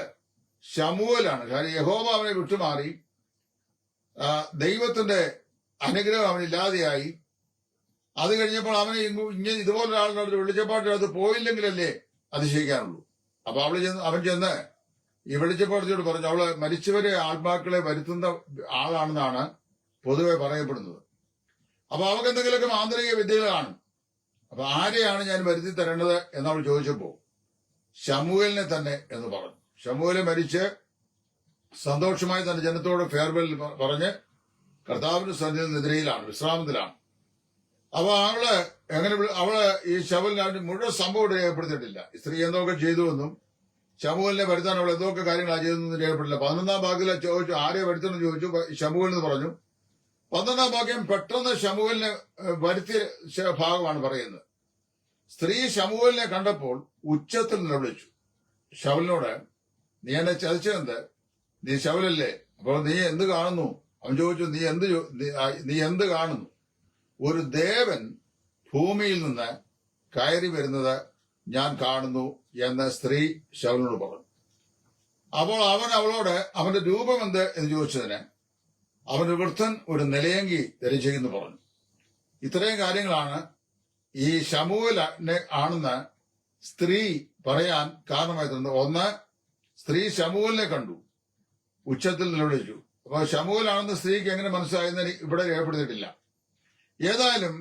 ശമൂവേലാണ്. കാരണം യഹോവ അവനെ വിട്ടുമാറി, ദൈവത്തിന്റെ അനുഗ്രഹം അവനില്ലാതെയായി. അത് കഴിഞ്ഞപ്പോൾ അവനെ ഇങ്ങനെ ഇതുപോലൊരാളുടെ വെളിച്ചപ്പാട്ടിനകത്ത് പോയില്ലെങ്കിലല്ലേ അതിശയിക്കാനുള്ളൂ. അപ്പൊ അവൻ ചെന്ന് ഈ വെളിച്ചപ്പാടത്തിയോട് പറഞ്ഞു, അവള് മരിച്ചവരെ ആത്മാക്കളെ വരുത്തുന്ന ആളാണെന്നാണ് പൊതുവെ പറയപ്പെടുന്നത്. അപ്പൊ അവർക്ക് എന്തെങ്കിലുമൊക്കെ മാന്ത്രിക വിദ്യകൾ കാണും. അപ്പൊ ആരെയാണ് ഞാൻ വരുത്തി തരേണ്ടത് എന്നവൾ ചോദിച്ചപ്പോ ശമൂവേലിനെ തന്നെ എന്ന് പറഞ്ഞു. ശമൂവേല് മരിച്ച് സന്തോഷമായി തന്റെ ജനത്തോട് ഫെയർവെൽ പറഞ്ഞ് കർത്താവിന്റെ സന്നിധിയിൽ നിദ്രയിലാണ്, വിശ്രാമത്തിലാണ്. അപ്പൊ അവള് ഈ ശമൂവേലിനെ മുഴുവൻ സംഭവം രേഖപ്പെടുത്തിയിട്ടില്ല. സ്ത്രീ എന്തൊക്കെ ചെയ്തുവെന്നും ശമൂവേലിനെ വരുത്താൻ അവൾ എന്തൊക്കെ കാര്യങ്ങളാണ് ചെയ്തതെന്നും രേഖപ്പെട്ടില്ല. 11-ാം ഭാഗത്തിലെ ചോദിച്ചു ആരെ വരുത്തണം ചോദിച്ചു. ശമൂവേൽ എന്ന് പറഞ്ഞു. 12-ാം ഭാഗ്യം പെട്ടെന്ന് ശമൂവേലിനെ വരുത്തിയ ഭാഗമാണ് പറയുന്നത്. സ്ത്രീ ശമൂവേലിനെ കണ്ടപ്പോൾ ഉച്ചത്തിൽ നിലവിളിച്ചു. ശൗലിനോട്, നീ എന്നെ ചതിച്ചെന്ത്? നീ ശൗലല്ലേ? അപ്പോൾ നീ എന്ത് കാണുന്നു? അവൻ ചോദിച്ചു, നീ എന്ത് കാണുന്നു? ഒരു ദേവൻ ഭൂമിയിൽ നിന്ന് കയറി വരുന്നത് ഞാൻ കാണുന്നു എന്ന് സ്ത്രീ ശൗലിനോട് പറഞ്ഞു. അപ്പോൾ അവൻ അവളോട് അവന്റെ രൂപം എന്ത് എന്ന് ചോദിച്ചതിന് അവന്റെ വൃദ്ധൻ ഒരു നിലയങ്കി ധരിച്ചെന്ന് പറഞ്ഞു. ഇത്രയും കാര്യങ്ങളാണ് ഈ ശമൂവേലിനെ ആണെന്ന് സ്ത്രീ പറയാൻ കാരണമായി തന്നത്. ഒന്ന്, സ്ത്രീ ശമൂവേലിനെ കണ്ടു, ഉച്ചത്തിൽ നിലവിളിച്ചു. അപ്പൊ ശമൂവേലാണെന്ന് സ്ത്രീക്ക് എങ്ങനെ മനസ്സിലായെന്ന് ഇവിടെ രേഖപ്പെടുത്തിയിട്ടില്ല. ഏതായാലും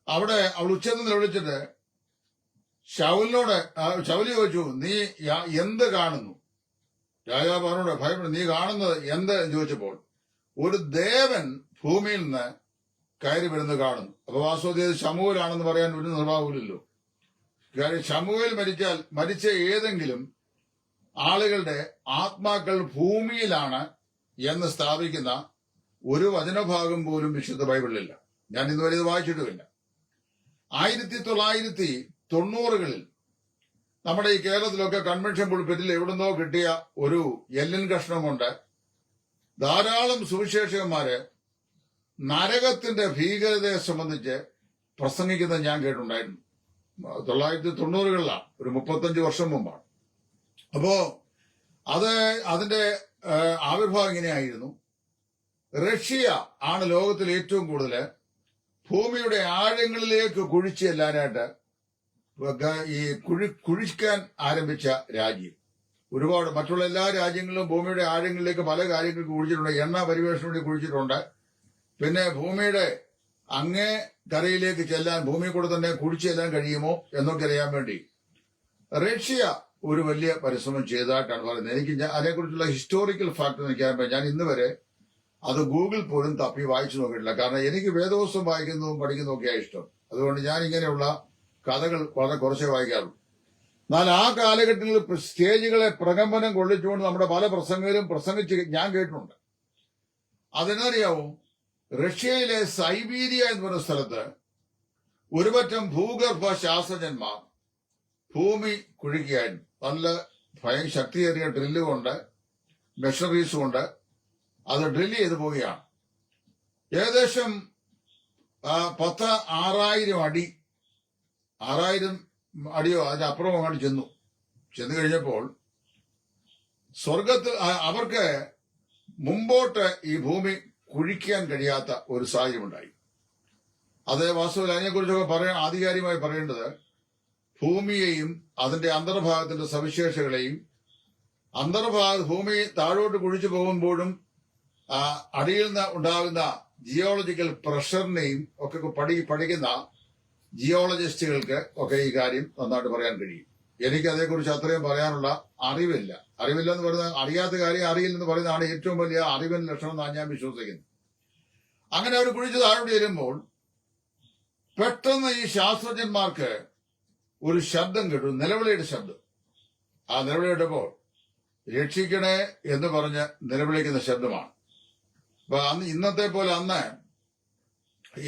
അവിടെ അവൾ ഉച്ചത്തിൽ നിലവിളിച്ചിട്ട് ശൗല് ചോദിച്ചു, നീ എന്ത് കാണുന്നു? രാജാവ് പറഞ്ഞോട് ഭയപ്പെടും, നീ കാണുന്നത് എന്ത് എന്ന് ചോദിച്ചപ്പോൾ ഒരു ദേവൻ ഭൂമിയിൽ നിന്ന് കയറി വരുന്നത് കാണുന്നു. അപ്പൊ വാസ്തവത്തിൽ ശമൂവേലാണെന്ന് പറയാൻ ഒരു നിർവാഹമില്ലല്ലോ. കാര്യം ശമൂവേൽ മരിച്ച ഏതെങ്കിലും ആളുകളുടെ ആത്മാക്കൾ ഭൂമിയിലാണ് എന്ന് സ്ഥാപിക്കുന്ന ഒരു വചനഭാഗം പോലും വിശുദ്ധ ബൈബിളിലില്ല. ഞാൻ ഇന്നുവരെ ഇത് വായിച്ചിട്ടുമില്ല. 1990-കളിൽ നമ്മുടെ ഈ കേരളത്തിലൊക്കെ കൺവെൻഷൻ പുൾപിറ്റിൽ എവിടുന്നോ കിട്ടിയ ഒരു എല്ലിൻ കഷ്ണം കൊണ്ട് ധാരാളം സുവിശേഷകന്മാര് നരകത്തിന്റെ ഭീകരതയെ സംബന്ധിച്ച് പ്രസംഗിക്കുന്നത് ഞാൻ കേട്ടിട്ടുണ്ടായിരുന്നു. 1990-കളിലാണ്, ഒരു 35 വർഷം മുമ്പാണ്. അപ്പോ അതിന്റെ ആവിർഭാവം ഇങ്ങനെയായിരുന്നു. റഷ്യ ആണ് ലോകത്തിൽ ഏറ്റവും കൂടുതൽ ഭൂമിയുടെ ആഴങ്ങളിലേക്ക് കുഴിച്ച് ചെല്ലാനായിട്ട് ഈ കുഴിക്കാൻ ആരംഭിച്ച രാജ്യം. ഒരുപാട് മറ്റുള്ള എല്ലാ രാജ്യങ്ങളിലും ഭൂമിയുടെ ആഴങ്ങളിലേക്ക് പല കാര്യങ്ങൾക്ക് കുഴിച്ചിട്ടുണ്ട്. എണ്ണ പരിവേഷണം വേണ്ടി കുഴിച്ചിട്ടുണ്ട്. പിന്നെ ഭൂമിയുടെ അങ്ങേ കരയിലേക്ക് ചെല്ലാൻ, ഭൂമിയിൽ കൂടെ തന്നെ കുഴിച്ചു ചെല്ലാൻ കഴിയുമോ എന്നൊക്കെ അറിയാൻ വേണ്ടി റഷ്യ ഒരു വലിയ പരിശ്രമം ചെയ്തതായിട്ടാണ് പറയുന്നത്. എനിക്ക് അതിനെക്കുറിച്ചുള്ള ഹിസ്റ്റോറിക്കൽ ഫാക്ട് എനിക്കറിയാൻ ഞാൻ ഇന്ന് വരെ അത് ഗൂഗിൾ പോലും തപ്പി വായിച്ചു നോക്കിയിട്ടില്ല. കാരണം എനിക്ക് വേദപുസ്തകം വായിക്കുന്നതും പഠിക്കുന്നതും ഒക്കെയാണ് ഇഷ്ടം. അതുകൊണ്ട് ഞാൻ ഇങ്ങനെയുള്ള കഥകൾ വളരെ കുറച്ചേ വായിക്കാറുള്ളൂ. എന്നാൽ ആ കാലഘട്ടങ്ങളിൽ സ്റ്റേജുകളെ പ്രകമ്പനം കൊള്ളിച്ചുകൊണ്ട് നമ്മുടെ പല പ്രസംഗരും പ്രസംഗിച്ച് ഞാൻ കേട്ടിട്ടുണ്ട്. അതെന്നറിയാവോ, റഷ്യയിലെ സൈബീരിയ എന്ന് പറയുന്ന സ്ഥലത്ത് ഒരുപറ്റം ഭൂഗർഭ ശാസ്ത്രജ്ഞന്മാർ ഭൂമി കുഴിക്കുകയായിരുന്നു. നല്ല ശക്തിയേറിയ ഡ്രില്ല് കൊണ്ട്, മെഷറീസ് കൊണ്ട് അത് ഡ്രില്ല് ചെയ്ത് പോവുകയാണ്. ഏകദേശം 6,000 അടി, 6,000 അടിയോ അതിനപ്പുറം അങ്ങോട്ട് ചെന്നു കഴിഞ്ഞപ്പോൾ സ്വർഗത്തിൽ അവർക്ക് മുമ്പോട്ട് ഈ ഭൂമി കുഴിക്കാൻ കഴിയാത്ത ഒരു സാഹചര്യമുണ്ടായി. അത് വാസ്തവത്തിൽ അതിനെക്കുറിച്ചൊക്കെ ആധികാരികമായി പറയേണ്ടത് ഭൂമിയെയും അതിന്റെ അന്തർഭാഗത്തിന്റെ സവിശേഷതകളെയും ഭൂമി താഴോട്ട് കുഴിച്ചു പോകുമ്പോഴും അടിയിൽ നിന്ന് ഉണ്ടാകുന്ന ജിയോളജിക്കൽ പ്രഷറിനെയും ഒക്കെ പഠിക്കുന്ന ജിയോളജിസ്റ്റുകൾക്ക് ഒക്കെ ഈ കാര്യം നന്നായിട്ട് പറയാൻ കഴിയും. എനിക്ക് അതേക്കുറിച്ച് അത്രയും പറയാനുള്ള അറിവില്ല എന്ന് പറയുന്നത്, അറിയാത്ത കാര്യം അറിയില്ലെന്ന് പറയുന്നതാണ് ഏറ്റവും വലിയ അറിവിന്റെ ലക്ഷണം എന്നാണ് ഞാൻ വിശ്വസിക്കുന്നത്. അങ്ങനെ അവർ കുഴിച്ച് താഴോട്ട് ചെല്ലുമ്പോൾ പെട്ടെന്ന് ഈ ശാസ്ത്രജ്ഞന്മാർക്ക് ഒരു ശബ്ദം കേട്ടു, നിലവിളിയുടെ ശബ്ദം. ആ നിലവിളി കേട്ടപ്പോൾ രക്ഷിക്കണേ എന്ന് പറഞ്ഞ് നിലവിളിക്കുന്ന ശബ്ദമാണ്. അപ്പൊ ഇന്നത്തെ പോലെ അന്ന്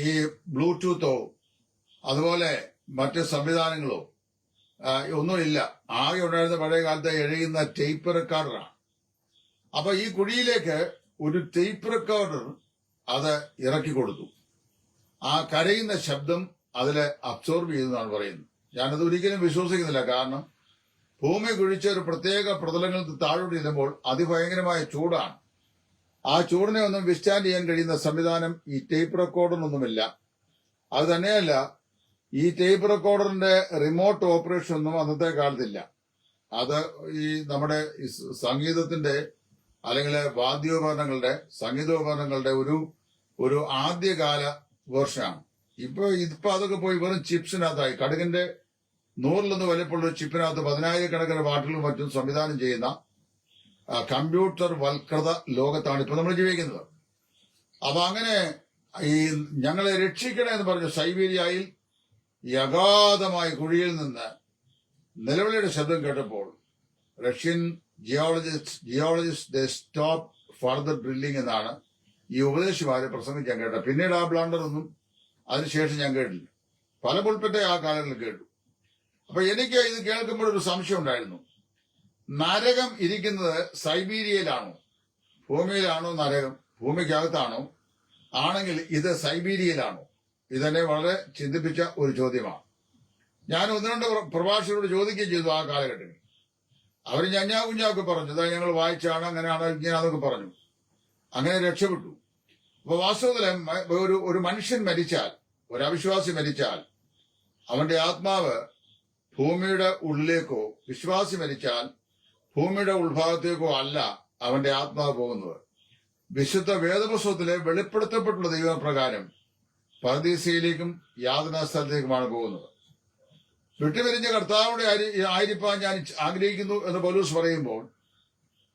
ഈ ബ്ലൂടൂത്തോ അതുപോലെ മറ്റ് സംവിധാനങ്ങളോ ഒന്നുമില്ല. ആകെ ഉണ്ടായിരുന്ന പഴയ കാലത്തെ എഴുതുന്ന ടേപ്പ് റെക്കോർഡറാണ്. അപ്പൊ ഈ കുഴിയിലേക്ക് ഒരു ടേപ്പ് റെക്കോർഡർ അത് ഇറക്കി കൊടുത്തു. ആ കരയുന്ന ശബ്ദം അതിൽ അബ്സോർബ് ചെയ്തെന്നാണ് പറയുന്നത്. ഞാനത് ഒരിക്കലും വിശ്വസിക്കുന്നില്ല. കാരണം ഭൂമി കുഴിച്ച ഒരു പ്രത്യേക പ്രതലങ്ങളിൽ താഴോട്ട് ചെല്ലുമ്പോൾ അതിഭയങ്കരമായ ചൂടാണ്. ആ ചൂടിനെ ഒന്നും വിസ്റ്റാൻഡ് ചെയ്യാൻ കഴിയുന്ന സംവിധാനം ഈ ടേപ്പ് റെക്കോർഡറിനൊന്നുമില്ല. അത് തന്നെയല്ല, ഈ ടേപ്പ് റെക്കോർഡറിന്റെ റിമോട്ട് ഓപ്പറേഷൻ ഒന്നും അന്നത്തെ കാലത്തില്ല. അത് ഈ നമ്മുടെ സംഗീതത്തിന്റെ അല്ലെങ്കിൽ സംഗീതോപകരണങ്ങളുടെ ഒരു ഒരു ആദ്യകാല വേർഷനാണ്. ഇപ്പൊ അതൊക്കെ പോയി വെറും ചിപ്സിനകത്തായി. കടുകിന്റെ 100 വലിപ്പമുള്ള ഒരു ചിപ്പിനകത്ത് 10,000-കണക്കിന് പാട്ടുകളും മറ്റും സംവിധാനം ചെയ്യുന്ന കമ്പ്യൂട്ടർ വൽകൃത ലോകത്താണ് ഇപ്പൊ നമ്മൾ ജീവിക്കുന്നത്. അപ്പൊ അങ്ങനെ ഈ ഞങ്ങളെ രക്ഷിക്കണേ എന്ന് പറഞ്ഞു സൈബീരിയയിൽ ഈ അഗാധമായ കുഴിയിൽ നിന്ന് നിലവിളിയുടെ ശബ്ദം കേട്ടപ്പോൾ Russian geologist stop further drilling എന്നാണ് ഈ ഉപദേശിമാരെ പ്രസംഗിക്കാൻ കേട്ടത്. പിന്നീട് ആ ബ്ലാണ്ടർ ഒന്നും അതിനുശേഷം ഞാൻ കേട്ടില്ല. പല പുൾപ്പറ്റ ആ കാലങ്ങളിൽ കേട്ടു. അപ്പൊ എനിക്ക് ഇത് കേൾക്കുമ്പോൾ ഒരു സംശയം ഉണ്ടായിരുന്നു. നരകം ഇരിക്കുന്നത് സൈബീരിയയിലാണോ, ഭൂമിയിലാണോ നരകം? ഭൂമിക്കകത്താണോ? ആണെങ്കിൽ ഇത് സൈബീരിയയിലാണോ? ഇതെന്നെ വളരെ ചിന്തിപ്പിച്ച ഒരു ചോദ്യമാണ്. ഞാൻ 1-2 പ്രഭാഷകരോട് ചോദിക്കുകയും ചെയ്തു ആ കാലഘട്ടത്തിൽ. അവർ കുഞ്ഞാക്കെ പറഞ്ഞു, ഇതാ ഞങ്ങൾ വായിച്ചാണ്, അങ്ങനെയാണ് ഇങ്ങനെയാണെന്നൊക്കെ പറഞ്ഞു. അങ്ങനെ രക്ഷപ്പെട്ടു. അപ്പൊ വാസ്തവത്തില് ഒരു മനുഷ്യൻ മരിച്ചാൽ, ഒരു അവിശ്വാസി മരിച്ചാൽ അവന്റെ ആത്മാവ് ഭൂമിയുടെ ഉള്ളിലേക്കോ, വിശ്വാസി മരിച്ചാൽ ഭൂമിയുടെ ഉൾഭാഗത്തേക്കോ അല്ല അവന്റെ ആത്മാവ് പോകുന്നത്. വിശുദ്ധ വേദപുസ്തകത്തിലെ വെളിപ്പെടുത്തപ്പെട്ടുള്ള ദൈവപ്രകാരം പർദീസയിലേക്കും യാതനാ സ്ഥലത്തേക്കുമാണ് പോകുന്നത്. വിട്ടുപിരിഞ്ഞ കർത്താവിടെ ആയിരിക്കാൻ ഞാൻ ആഗ്രഹിക്കുന്നു എന്ന് പൗലോസ് പറയുമ്പോൾ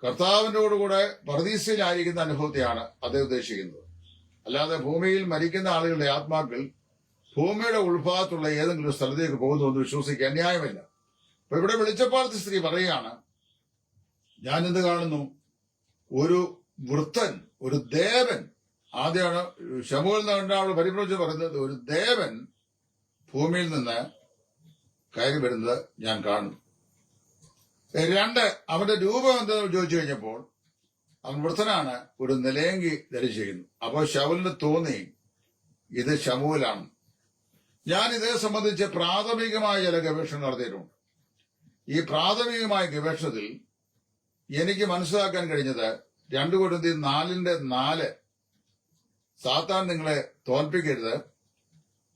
കർത്താവിനോടുകൂടെ പർദീസയിലായിരിക്കുന്ന അനുഭവത്തെയാണ് അദ്ദേഹം ഉദ്ദേശിക്കുന്നത്. അല്ലാതെ ഭൂമിയിൽ മരിക്കുന്ന ആളുകളുടെ ആത്മാക്കൾ ഭൂമിയുടെ ഉൾഭാഗത്തുള്ള ഏതെങ്കിലും സ്ഥലത്തേക്ക് പോകുന്നു എന്ന് വിശ്വസിക്കാൻ ന്യായമില്ല. അപ്പൊ ഇവിടെ വെളിച്ചപ്പാടത്തെ സ്ത്രീ പറയുകയാണ്, ഞാൻ എന്ത് കാണുന്നു? ഒരു വൃത്തൻ, ഒരു ദേവൻ. ആദ്യമാണ് ശമൂവേൽ എന്ന അവൾ പരിപ്രവചനം പറയുന്നത്, ഒരു ദേവൻ ഭൂമിയിൽ നിന്ന് കയറി വരുന്നത് ഞാൻ കാണുന്നു. 2, അവന്റെ രൂപം എന്തെന്ന് ചോദിച്ചു കഴിഞ്ഞപ്പോൾ അവൻ വൃത്തനാണ്, ഒരു നിലയങ്കി ധരിച്ചിരിക്കുന്നു. അപ്പോൾ ശൗലിന് തോന്നി ഇത് ശമൂവേലാണ്. ഞാൻ ഇതേ സംബന്ധിച്ച് പ്രാഥമികമായ ചില ഗവേഷണം നടത്തിയിട്ടുണ്ട്. ഈ പ്രാഥമികമായ ഗവേഷണത്തിൽ എനിക്ക് മനസ്സിലാക്കാൻ കഴിഞ്ഞത് 2 കൊരിന്ത്യർ 4:4 സാത്താൻ നിങ്ങളെ തോൽപ്പിക്കരുത്,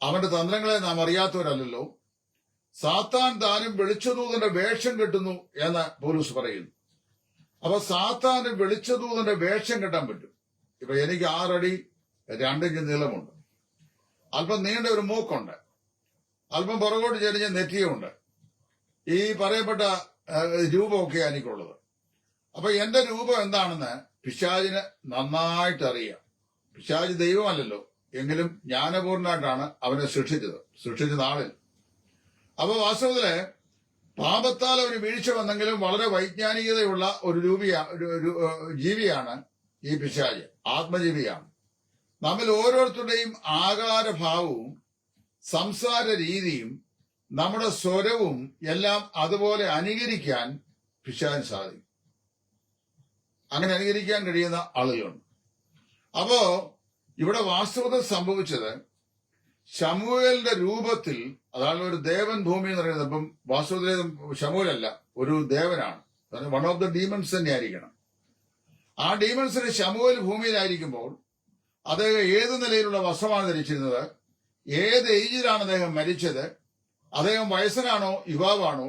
അവന്റെ തന്ത്രങ്ങളെ നാം അറിയാത്തവരല്ലോ, സാത്താൻ താനും വെളിച്ചദൂതന്റെ വേഷം കെട്ടുന്നു എന്ന് പൗലോസ് പറയുന്നു. അപ്പൊ സാത്താന് വെളിച്ചദൂതന്റെ വേഷം കെട്ടാൻ പറ്റും. ഇപ്പൊ എനിക്ക് 6 അടി 2 ഇഞ്ച് നീളമുണ്ട്, അല്പം നീണ്ട ഒരു മൂക്കുണ്ട്, അല്പം പുറകോട്ട് ചെരിഞ്ഞ നെറ്റിയുണ്ട്. ഈ പറയപ്പെട്ട രൂപമൊക്കെയാണ് എനിക്കുള്ളത്. അപ്പൊ എന്റെ രൂപം എന്താണെന്ന് പിശാചിന് നന്നായിട്ട് അറിയാം. പിശാച് ദൈവമല്ലല്ലോ, എങ്കിലും ജ്ഞാനപൂർണ്ണമായിട്ടാണ് അവനെ സൃഷ്ടിച്ച നാളിൽ. അപ്പൊ വാസ്തവത്തില് പാപത്താൽ അവന് വീഴ്ച വന്നെങ്കിലും വളരെ വൈജ്ഞാനികതയുള്ള ഒരു ജീവിയാണ് ഈ പിശാച്, ആത്മജീവിയാണ്. നമ്മിൽ ഓരോരുത്തരുടെയും ആകാരഭാവവും സംസാര രീതിയും നമ്മുടെ സ്വരവും എല്ലാം അതുപോലെ അനുകരിക്കാൻ പിശാചിന് സാധിക്കും. അങ്ങനെ അനുകരിക്കാൻ കഴിയുന്ന ആളുകളുണ്ട്. അപ്പോ ഇവിടെ വാസ്തവത്തിൽ സംഭവിച്ചത് ശമൂവേലിന്റെ രൂപത്തിൽ, അതാണ് ഒരു ദേവൻ ഭൂമി എന്ന് പറയുന്നത്. അപ്പം വാസ്തവത്തിൽ ശമൂവേലല്ല, ഒരു ദേവനാണ്. വൺ ഓഫ് ദ ഡീമൺസ് തന്നെ ആയിരിക്കണം. ആ ഡീമൺസിന് ശമൂവേൽ ഭൂമിയിലായിരിക്കുമ്പോൾ അദ്ദേഹം ഏത് നിലയിലുള്ള വസ്ത്രമാണ് ധരിച്ചിരുന്നത്, ഏത് ഏജിലാണ് അദ്ദേഹം മരിച്ചത്, അദ്ദേഹം വയസ്സനാണോ യുവാവാണോ,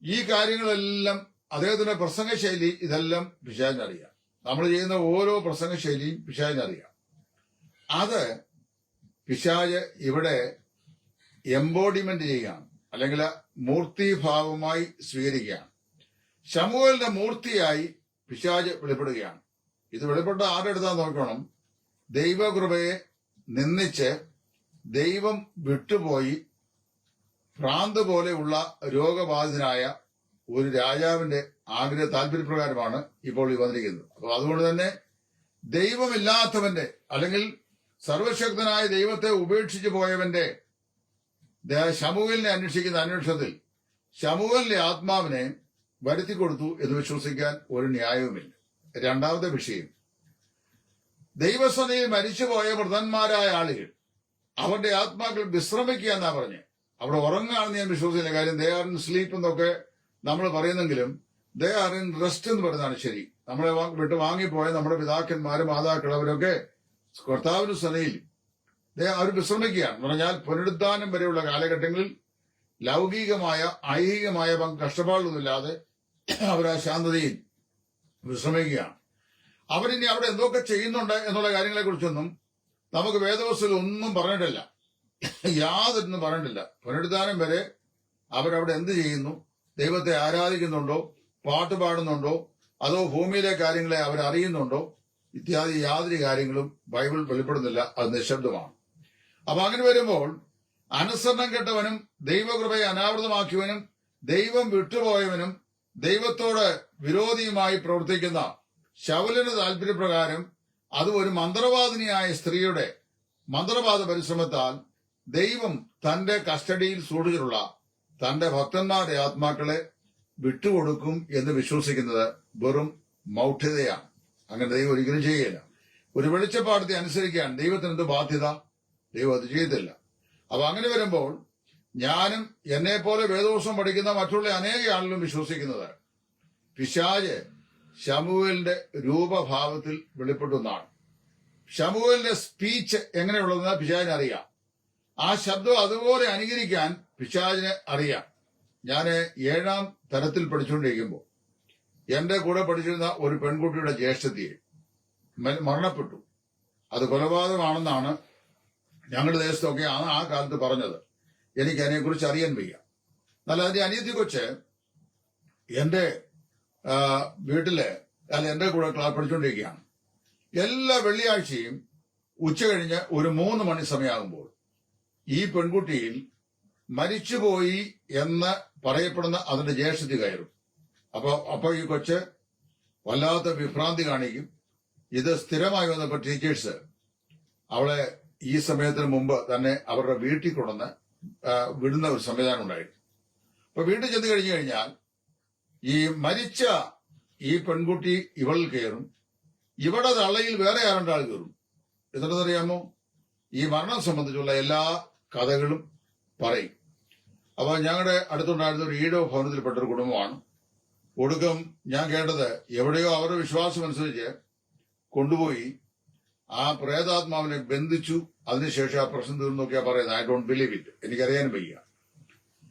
ഈ കാര്യങ്ങളെല്ലാം അദ്ദേഹത്തിന്റെ പ്രസംഗശൈലി, ഇതെല്ലാം പിശാചിനറിയാം. നമ്മൾ ചെയ്യുന്ന ഓരോ പ്രസംഗശൈലിയും പിശാചിനറിയാം. അത് പിശാച് ഇവിടെ എംബോഡിമെന്റ് ചെയ്യുകയാണ്, അല്ലെങ്കിൽ മൂർത്തിഭാവമായി സ്വീകരിക്കുകയാണ്. ശമൂവേലിന്റെ മൂർത്തിയായി പിശാച് വെളിപ്പെടുകയാണ്. ഇത് വെളിപ്പെട്ട ആരുടെ അടുത്താന്ന് നോക്കണം? ദൈവകൃപയെ നിന്ദിച്ച് ദൈവം വിട്ടുപോയി ഭ്രാന്ത് പോലെയുള്ള രോഗബാധിതനായ ഒരു രാജാവിന്റെ താല്പര്യപ്രകാരമാണ് ഇപ്പോൾ ഈ വന്നിരിക്കുന്നത്. അപ്പൊ അതുകൊണ്ട് തന്നെ ദൈവമില്ലാത്തവന്റെ, അല്ലെങ്കിൽ സർവശക്തനായ ദൈവത്തെ ഉപേക്ഷിച്ചു പോയവന്റെ ശമൂവേലിനെ അന്വേഷിക്കുന്ന അന്വേഷണത്തിൽ ശമൂവേലിന്റെ ആത്മാവിനെ വരുത്തിക്കൊടുത്തു എന്ന് വിശ്വസിക്കാൻ ഒരു ന്യായവുമില്ല. 2ാമത്തെ വിഷയം, ദൈവസനയിൽ മരിച്ചുപോയ വൃതന്മാരായ ആളുകൾ, അവരുടെ ആത്മാക്കൾ വിശ്രമിക്കുക എന്നാ പറഞ്ഞ്. അവിടെ ഉറങ്ങുകയാണെന്ന് ഞാൻ വിശ്വസിക്കില്ല. കാര്യം ദേ ആർ ഇൻ സ്ലീപ്പ് എന്നൊക്കെ നമ്മൾ പറയുന്നെങ്കിലും ദേ ആർ ഇൻ റെസ്റ്റ് എന്ന് പറയുന്നതാണ് ശരി. നമ്മളെ വിട്ട് വാങ്ങിപ്പോയ നമ്മുടെ പിതാക്കന്മാര്, മാതാക്കൾ, അവരൊക്കെ കർത്താവിന്റെ സനയിൽ അവർ വിശ്രമിക്കുകയാണ്. എന്ന് പറഞ്ഞാൽ പുനരുദ്ധാനം വരെയുള്ള കാലഘട്ടങ്ങളിൽ ലൗകികമായ ഐഹികമായ കഷ്ടപ്പാടൊന്നുമില്ലാതെ അവർ ആ ശാന്തതയിൽ വിശ്രമിക്കുകയാണ്. അവരിനി അവിടെ എന്തൊക്കെ ചെയ്യുന്നുണ്ട് എന്നുള്ള കാര്യങ്ങളെ കുറിച്ചൊന്നും നമുക്ക് വേദവസ്തുവിൽ ഒന്നും പറഞ്ഞിട്ടില്ല, യാതൊന്നും പറഞ്ഞിട്ടില്ല. പുനരുദ്ധാനം വരെ അവരവിടെ എന്ത് ചെയ്യുന്നു, ദൈവത്തെ ആരാധിക്കുന്നുണ്ടോ, പാട്ട് പാടുന്നുണ്ടോ, അതോ ഭൂമിയിലെ കാര്യങ്ങളെ അവരറിയുന്നുണ്ടോ, ഇത്യാദി യാതൊരു കാര്യങ്ങളും ബൈബിൾ വെളിപ്പെടുന്നില്ല. അത് നിശബ്ദമാണ്. അപ്പൊ അങ്ങനെ വരുമ്പോൾ അനുസരണം കെട്ടവനും ദൈവകൃപയെ അനാവൃതമാക്കിയവനും ദൈവം വിട്ടുപോയവനും ദൈവത്തോട് വിരോധിയുമായി പ്രവർത്തിക്കുന്ന ശൗലിന്റെ താല്പര്യപ്രകാരം അത് ഒരു മന്ത്രവാദിനിയായ സ്ത്രീയുടെ മന്ത്രവാദ പരിശ്രമത്താൽ ദൈവം തന്റെ കസ്റ്റഡിയിൽ സൂക്ഷിച്ചിട്ടുള്ള തന്റെ ഭക്തന്മാരുടെ ആത്മാക്കളെ വിട്ടുകൊടുക്കും എന്ന് വിശ്വസിക്കുന്നത് വെറും മൗഢ്യതയാണ്. അങ്ങനെ ദൈവം ഒരിക്കലും ചെയ്യില്ല. ഒരു വെളിച്ചപ്പാടത്തെ അനുസരിക്കാൻ ദൈവത്തിന് എന്ത് ബാധ്യത? ദൈവം അത് ചെയ്യത്തില്ല. അപ്പൊ അങ്ങനെ വരുമ്പോൾ ഞാനും എന്നെ പോലെ വേദോത്സവം പഠിക്കുന്ന മറ്റുള്ള അനേക ആളുകളും വിശ്വസിക്കുന്നത് പിശാച് ശമൂവേലിന്റെ രൂപഭാവത്തിൽ വെളിപ്പെട്ടു എന്നാണ്. ശമൂവേലിന്റെ സ്പീച്ച് എങ്ങനെയുള്ളതെന്ന് പിശാചിന് അറിയാം. ആ ശബ്ദം അതുപോലെ അനുകരിക്കാൻ പിശാചിന് അറിയാം. ഞാൻ 7ാം തരത്തിൽ പഠിച്ചുകൊണ്ടിരിക്കുമ്പോൾ എന്റെ കൂടെ പഠിച്ചിരുന്ന ഒരു പെൺകുട്ടിയുടെ ജ്യേഷ്ഠത്തിയെ മരണപ്പെട്ടു. അത് കൊലപാതകമാണെന്നാണ് ഞങ്ങളുടെ ദേശത്തൊക്കെ ആ കാലത്ത് പറഞ്ഞത്. എനിക്ക് അതിനെക്കുറിച്ച് അറിയാൻ വയ്യ. എന്നാൽ അതിന്റെ അനിയത്തി കൊച്ച് എന്റെ വീട്ടില് എന്റെ കൂടെ ക്ലാസ് പഠിച്ചുകൊണ്ടിരിക്കുകയാണ്. എല്ലാ വെള്ളിയാഴ്ചയും ഉച്ച കഴിഞ്ഞ് ഒരു 3 മണി സമയമാകുമ്പോൾ ഈ പെൺകുട്ടിയിൽ മരിച്ചുപോയി എന്ന് പറയപ്പെടുന്ന അതിന്റെ ജ്യേഷ്ഠത്തി കയറും. അപ്പൊ ഈ കൊച്ച് വല്ലാത്ത വിഭ്രാന്തി കാണിക്കും. ഇത് സ്ഥിരമായി വന്നപ്പോ ടീച്ചേഴ്സ് അവളെ ഈ സമയത്തിന് മുമ്പ് തന്നെ അവരുടെ വീട്ടിൽ കൊണ്ടുവന്ന് വിടുന്ന ഒരു സംവിധാനം ഉണ്ടായിരുന്നു. അപ്പൊ വീട്ടിൽ ചെന്ന് കഴിഞ്ഞു കഴിഞ്ഞാൽ ഈ മരിച്ച ഈ പെൺകുട്ടി ഇവളിൽ കയറും. ഇവിടെ തള്ളയിൽ വേറെ ആരണ്ടാൾ കയറും. എന്നിട്ടെന്നറിയാമോ, ഈ മരണം സംബന്ധിച്ചുള്ള എല്ലാ കഥകളും പറയും. അപ്പൊ ഞങ്ങളുടെ അടുത്തുണ്ടായിരുന്ന ഒരു ഈഴവ ഭവനത്തിൽപ്പെട്ട ഒരു കുടുംബമാണ്. ഒടുക്കം ഞാൻ കേട്ടത് എവിടെയോ അവരുടെ വിശ്വാസം അനുസരിച്ച് കൊണ്ടുപോയി ആ പ്രേതാത്മാവിനെ ബന്ധിച്ചു. അതിനുശേഷം ആ പ്രശ്നം തീർന്നൊക്കെയാ പറയുന്നത്. I don't believe it. എനിക്കറിയാൻ വയ്യ.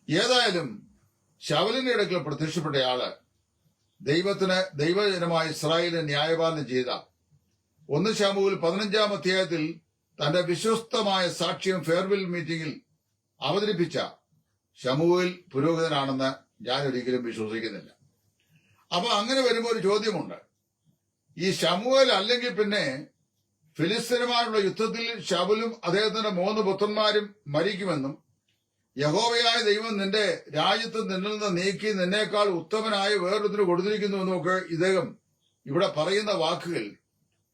ഏതായാലും ശൗലിന്റെ ഇടയ്ക്ക് പ്രത്യക്ഷപ്പെട്ടയാള് ദൈവജനമായ ഇസ്രായേലിനെ ന്യായപാലനം ചെയ്ത 1 ശമൂവേൽ 15-ാം അധ്യായത്തിൽ തന്റെ വിശ്വസ്തമായ സാക്ഷ്യം ഫെയർവെൽ മീറ്റിംഗിൽ അവതരിപ്പിച്ച ശമൂവേൽ പുരോഹിതനാണെന്ന് ഞാൻ ഒരിക്കലും വിശ്വസിക്കുന്നില്ല. അപ്പൊ അങ്ങനെ വരുമ്പോൾ ഒരു ചോദ്യമുണ്ട്. ഈ ശമൂവേൽ അല്ലെങ്കിൽ പിന്നെ ഫിലിസ്തീനുമായുള്ള യുദ്ധത്തിൽ ശൗലും അദ്ദേഹത്തിന്റെ 3 പുത്രന്മാരും മരിക്കുമെന്നും യഹോവയായ ദൈവം നിന്റെ രാജ്യത്ത് നിന്നിൽ നിന്ന് നീക്കി നിന്നേക്കാൾ ഉത്തമനായ വേറൊരുത്തിന് കൊടുത്തിരിക്കുന്നുവെന്നും ഒക്കെ ഇദ്ദേഹം ഇവിടെ പറയുന്ന വാക്കുകൾ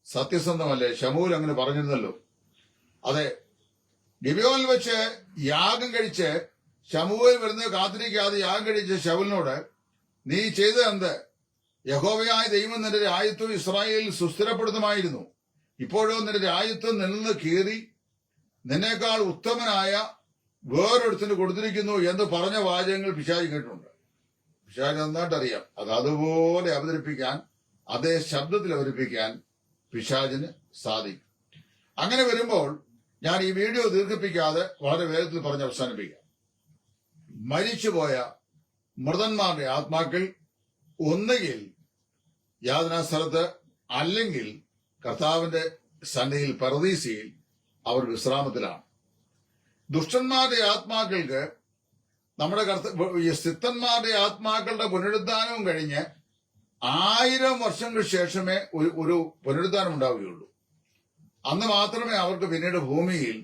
സത്യസന്ധമല്ലേ? ശമൂവേൽ അങ്ങനെ പറഞ്ഞിരുന്നല്ലോ. അതെ, ഗിബെയോനിൽ വെച്ച് യാഗം കഴിച്ച് ശമൂവേൽ വരുന്നത് കാത്തിരിക്കാതെ യാഗം കഴിച്ച ശൗലിനോട് നീ ചെയ്തത് എന്ത്? യഹോവയായ ദൈവം നിന്റെ രാജ്യത്വം ഇസ്രായേലിൽ സുസ്ഥിരപ്പെടുത്തുമായിരുന്നു. ഇപ്പോഴോ നിന്റെ രാജ്യത്വം നിന്ന് കീറി നിന്നേക്കാൾ ഉത്തമനായ വേറൊരുത്തിന് കൊടുത്തിരിക്കുന്നു എന്ന് പറഞ്ഞ വാചകങ്ങൾ പിശാച് കേട്ടിട്ടുണ്ട്. പിശാച് നന്നായിട്ട് അറിയാം. അത് അതുപോലെ അവതരിപ്പിക്കാൻ, അതേ ശബ്ദത്തിൽ അവതരിപ്പിക്കാൻ പിശാചിന് സാധിക്കും. അങ്ങനെ വരുമ്പോൾ ഞാൻ ഈ വീഡിയോ ദീർഘിപ്പിക്കാതെ വളരെ വേഗത്തിൽ പറഞ്ഞ് അവസാനിപ്പിക്കാം. മരിച്ചുപോയ മൃതന്മാരുടെ ആത്മാക്കൾ ഒന്നുകിൽ യാതനാ സ്ഥലത്ത് അല്ലെങ്കിൽ കർത്താവിന്റെ സന്നിധിയിൽ പരദീസയിൽ അവർ വിശ്രാമത്തിലാണ്. ദുഷ്ടന്മാരുടെ ആത്മാക്കൾക്ക് നമ്മുടെ സിദ്ധന്മാരുടെ ആത്മാക്കളുടെ പുനരുദ്ധാനവും കഴിഞ്ഞ് 1000 വർഷങ്ങൾക്ക് ശേഷമേ ഒരു പുനരുദ്ധാനം ഉണ്ടാവുകയുള്ളൂ. അന്ന് മാത്രമേ അവർക്ക് പിന്നീട് ഭൂമിയിൽ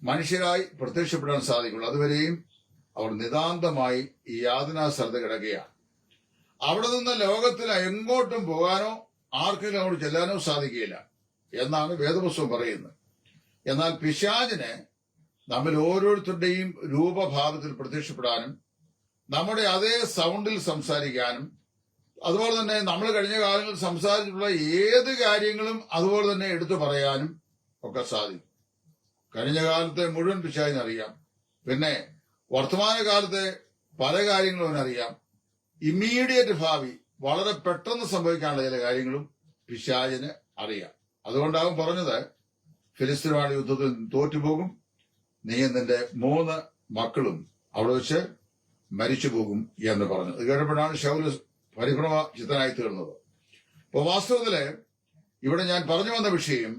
മനുഷ്യരായി പ്രത്യക്ഷപ്പെടാൻ സാധിക്കുള്ളൂ. അതുവരെയും അവർ നിതാന്തമായി ഈ യാതനാ സ്ഥലത്ത് കിടക്കുകയാണ്. അവിടെ നിന്ന് ലോകത്തിൽ എങ്ങോട്ടും പോകാനോ ആർക്കെങ്കിലും അങ്ങോട്ട് ചെല്ലാനോ സാധിക്കുകയില്ല എന്നാണ് വേദപുസ്തകം പറയുന്നത്. എന്നാൽ പിശാചിന് നമ്മൾ ഓരോരുത്തരുടെയും രൂപഭാവത്തിൽ പ്രത്യക്ഷപ്പെടാനും നമ്മുടെ അതേ സൗണ്ടിൽ സംസാരിക്കാനും അതുപോലെ തന്നെ നമ്മൾ കഴിഞ്ഞ കാലങ്ങളിൽ സംസാരിച്ചിട്ടുള്ള ഏത് കാര്യങ്ങളും അതുപോലെ തന്നെ എടുത്തു പറയാനും ഒക്കെ സാധിക്കും. കഴിഞ്ഞ കാലത്തെ മുഴുവൻ പിശാചിനറിയാം. പിന്നെ വർത്തമാനകാലത്തെ പല കാര്യങ്ങളും അവനറിയാം. ഇമ്മീഡിയറ്റ് ഭാവി വളരെ പെട്ടെന്ന് സംഭവിക്കാനുള്ള ചില കാര്യങ്ങളും പിശാചിന് അറിയാം. അതുകൊണ്ടാവും പറഞ്ഞത് ഫിലിസ്തീനുമായുള്ള യുദ്ധത്തിൽ തോറ്റുപോകും, നീ നിന്റെ 3 മക്കളും അവിടെ വെച്ച് മരിച്ചുപോകും എന്ന് പറഞ്ഞു. ഇത് കേട്ടപ്പോഴാണ് ശൗല് പരിഭ്രമ ചിത്തനായി തീർന്നത്. അപ്പൊ വാസ്തവത്തില് ഇവിടെ ഞാൻ പറഞ്ഞു വന്ന വിഷയം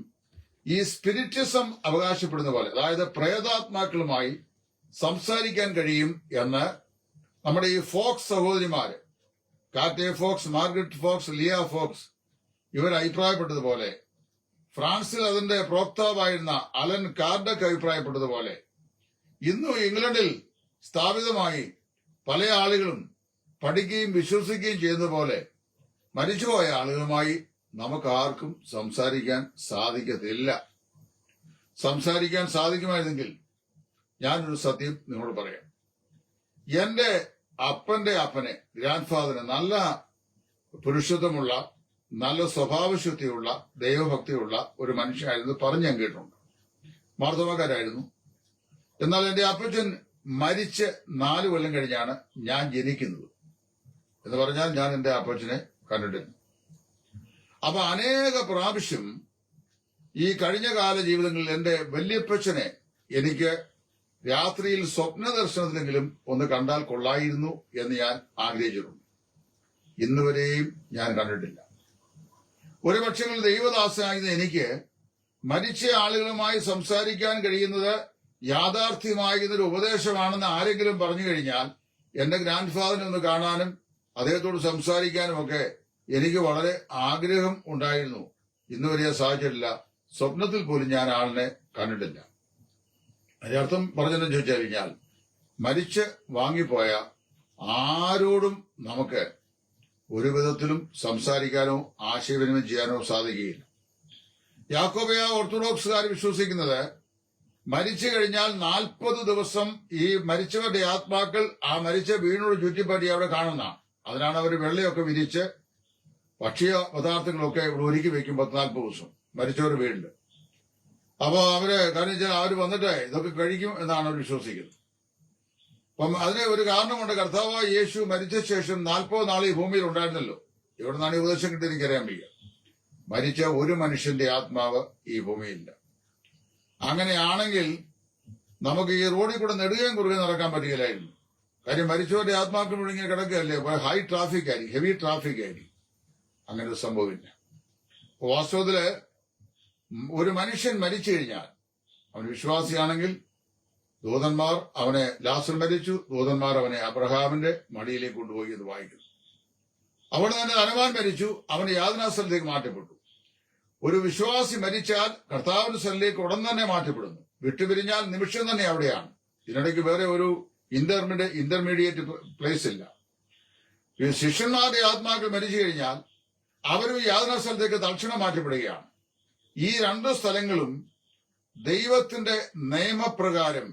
ഈ സ്പിരിറ്റിസം അവകാശപ്പെടുന്ന പോലെ, അതായത് പ്രേതാത്മാക്കളുമായി സംസാരിക്കാൻ കഴിയും എന്ന് നമ്മുടെ ഈ ഫോക്സ് സഹോദരിമാര്, Kate Fox, Margaret Fox, Leah Fox, ഇവർ അഭിപ്രായപ്പെട്ടതുപോലെ, ഫ്രാൻസിൽ അതിന്റെ പ്രോക്താവായിരുന്ന അലൻ കാർഡക് അഭിപ്രായപ്പെട്ടതുപോലെ, ഇന്നും ഇംഗ്ലണ്ടിൽ സ്ഥാപിതമായി പല ആളുകളും പഠിക്കുകയും വിശ്വസിക്കുകയും ചെയ്യുന്നത് പോലെ മരിച്ചുപോയ ആളുകളുമായി നമുക്ക് ആർക്കും സംസാരിക്കാൻ സാധിക്കത്തില്ല. സംസാരിക്കാൻ സാധിക്കുമായിരുന്നെങ്കിൽ ഞാനൊരു സത്യം നിങ്ങളോട് പറയാം. എന്റെ അപ്പന്റെ അപ്പനെ, ഗ്രാൻഡ് ഫാദറിന് നല്ല പുരുഷത്വമുള്ള, നല്ല സ്വഭാവശുദ്ധിയുള്ള, ദൈവഭക്തിയുള്ള ഒരു മനുഷ്യനായിരുന്നു പറഞ്ഞ് ഞാൻ കേട്ടിട്ടുണ്ട്. മാർത്തോമാക്കാരായിരുന്നു. എന്നാൽ എന്റെ അപ്പച്ചൻ മരിച്ച് 4 കൊല്ലം കഴിഞ്ഞാണ് ഞാൻ ജനിക്കുന്നത്. എന്ന് പറഞ്ഞാൽ ഞാൻ എന്റെ അപ്പച്ചനെ കണ്ടിട്ടില്ല. അപ്പൊ അനേക പ്രാവശ്യം ഈ കഴിഞ്ഞ കാല ജീവിതങ്ങളിൽ എന്റെ വല്യപ്പച്ചനെ എനിക്ക് രാത്രിയിൽ സ്വപ്ന ദർശനത്തിലെങ്കിലും ഒന്ന് കണ്ടാൽ കൊള്ളായിരുന്നു എന്ന് ഞാൻ ആഗ്രഹിച്ചിട്ടുണ്ട്. ഇന്നുവരെയും ഞാൻ കണ്ടിട്ടില്ല. ഒരു പക്ഷെങ്കിൽ ദൈവദാസനായിരുന്ന എനിക്ക് മരിച്ച ആളുകളുമായി സംസാരിക്കാൻ കഴിയുന്നത് യാഥാർത്ഥ്യമാകുന്നൊരു ഉപദേശമാണെന്ന് ആരെങ്കിലും പറഞ്ഞു കഴിഞ്ഞാൽ എന്റെ ഗ്രാൻഡ് ഫാദറിനെ ഒന്ന് കാണാനും അദ്ദേഹത്തോട് സംസാരിക്കാനും ഒക്കെ എനിക്ക് വളരെ ആഗ്രഹം ഉണ്ടായിരുന്നു. ഇന്നുവരെ സാധിച്ചിട്ടില്ല. സ്വപ്നത്തിൽ പോലും ഞാൻ ആളിനെ കണ്ടിട്ടില്ല. അതിന്റെ അർത്ഥം പറഞ്ഞെന്ന് ചോദിച്ചു കഴിഞ്ഞാൽ മരിച്ച് വാങ്ങിപ്പോയ ആരോടും നമുക്ക് ഒരു വിധത്തിലും സംസാരിക്കാനോ ആശയവിനിമയം ചെയ്യാനോ സാധിക്കുകയില്ല. യാക്കോബയ ഓർത്തഡോക്സുകാർ വിശ്വസിക്കുന്നത് മരിച്ചു കഴിഞ്ഞാൽ 40 ദിവസം ഈ മരിച്ചവരുടെ ആത്മാക്കൾ ആ മരിച്ച വീടിനോട് ചുറ്റിപ്പറ്റി അവിടെ കാണുന്നതാണ്. അതിനാണ് അവർ വെള്ളയൊക്കെ വിരിച്ച് ഭക്ഷ്യ പദാർത്ഥങ്ങളൊക്കെ ഇവിടെ ഒരുക്കി വെക്കും 40 ദിവസം മരിച്ചവരുടെ വീടില്. അപ്പൊ അവര് കാരണം വെച്ചാൽ അവര് വന്നിട്ട് ഇതൊക്കെ കഴിക്കും എന്നാണ് അവർ വിശ്വസിക്കുന്നത്. അപ്പം അതിന് ഒരു കാരണമുണ്ട്. കർത്താവായ യേശു മരിച്ച ശേഷം 40 നാൾ ഈ ഭൂമിയിൽ ഉണ്ടായിരുന്നല്ലോ. എവിടെ നിന്നാണ് ഈ ഉപദേശം കിട്ടി എനിക്കറിയാൻ വയ്യ. മരിച്ച ഒരു മനുഷ്യന്റെ ആത്മാവ് ഈ ഭൂമിയില്ല. അങ്ങനെയാണെങ്കിൽ നമുക്ക് ഈ റോഡിൽ കൂടെ നെടുകയും കുറുകെ നടക്കാൻ പറ്റുകയില്ലായിരുന്നു. കാര്യം മരിച്ചവരുടെ ആത്മാക്കൾ ഇങ്ങനെ കിടക്കുകയല്ലേ, ഹൈ ട്രാഫിക് ആയിരിക്കും, ഹെവി ട്രാഫിക് ആയിരിക്കും. അങ്ങനെ ഒരു സംഭവമില്ല. വാസ്തവത്തില് ഒരു മനുഷ്യൻ മരിച്ചു കഴിഞ്ഞാൽ അവൻ വിശ്വാസിയാണെങ്കിൽ ദൂതന്മാർ അവനെ, ലാസർ മരിച്ചു, ദൂതന്മാർ അവനെ അബ്രഹാമിന്റെ മടിയിലേക്ക് കൊണ്ടുപോയി എന്ന് വായിക്കുന്നു. അവിടെ തന്നെ ധനവാൻ മരിച്ചു, അവന് യാതനാസ്ഥലത്തേക്ക് മാറ്റപ്പെട്ടു. ഒരു വിശ്വാസി മരിച്ചാൽ കർത്താവിന്റെ സ്ഥലത്തേക്ക് ഉടൻ തന്നെ മാറ്റപ്പെടുന്നു. വിട്ടുപിരിഞ്ഞാൽ നിമിഷം തന്നെ അവിടെയാണ്. ഇതിനിടയ്ക്ക് വേറെ ഒരു ഇന്റർമീഡിയറ്റ് പ്ലേസ് ഇല്ല. ഈ ശിഷ്യന്മാരുടെ ആത്മാക്കൾ മരിച്ചു കഴിഞ്ഞാൽ അവരും യാതനാ സ്ഥലത്തേക്ക് തൽക്ഷണം മാറ്റപ്പെടുകയാണ്. ഈ 2 സ്ഥലങ്ങളും ദൈവത്തിന്റെ നിയമപ്രകാരം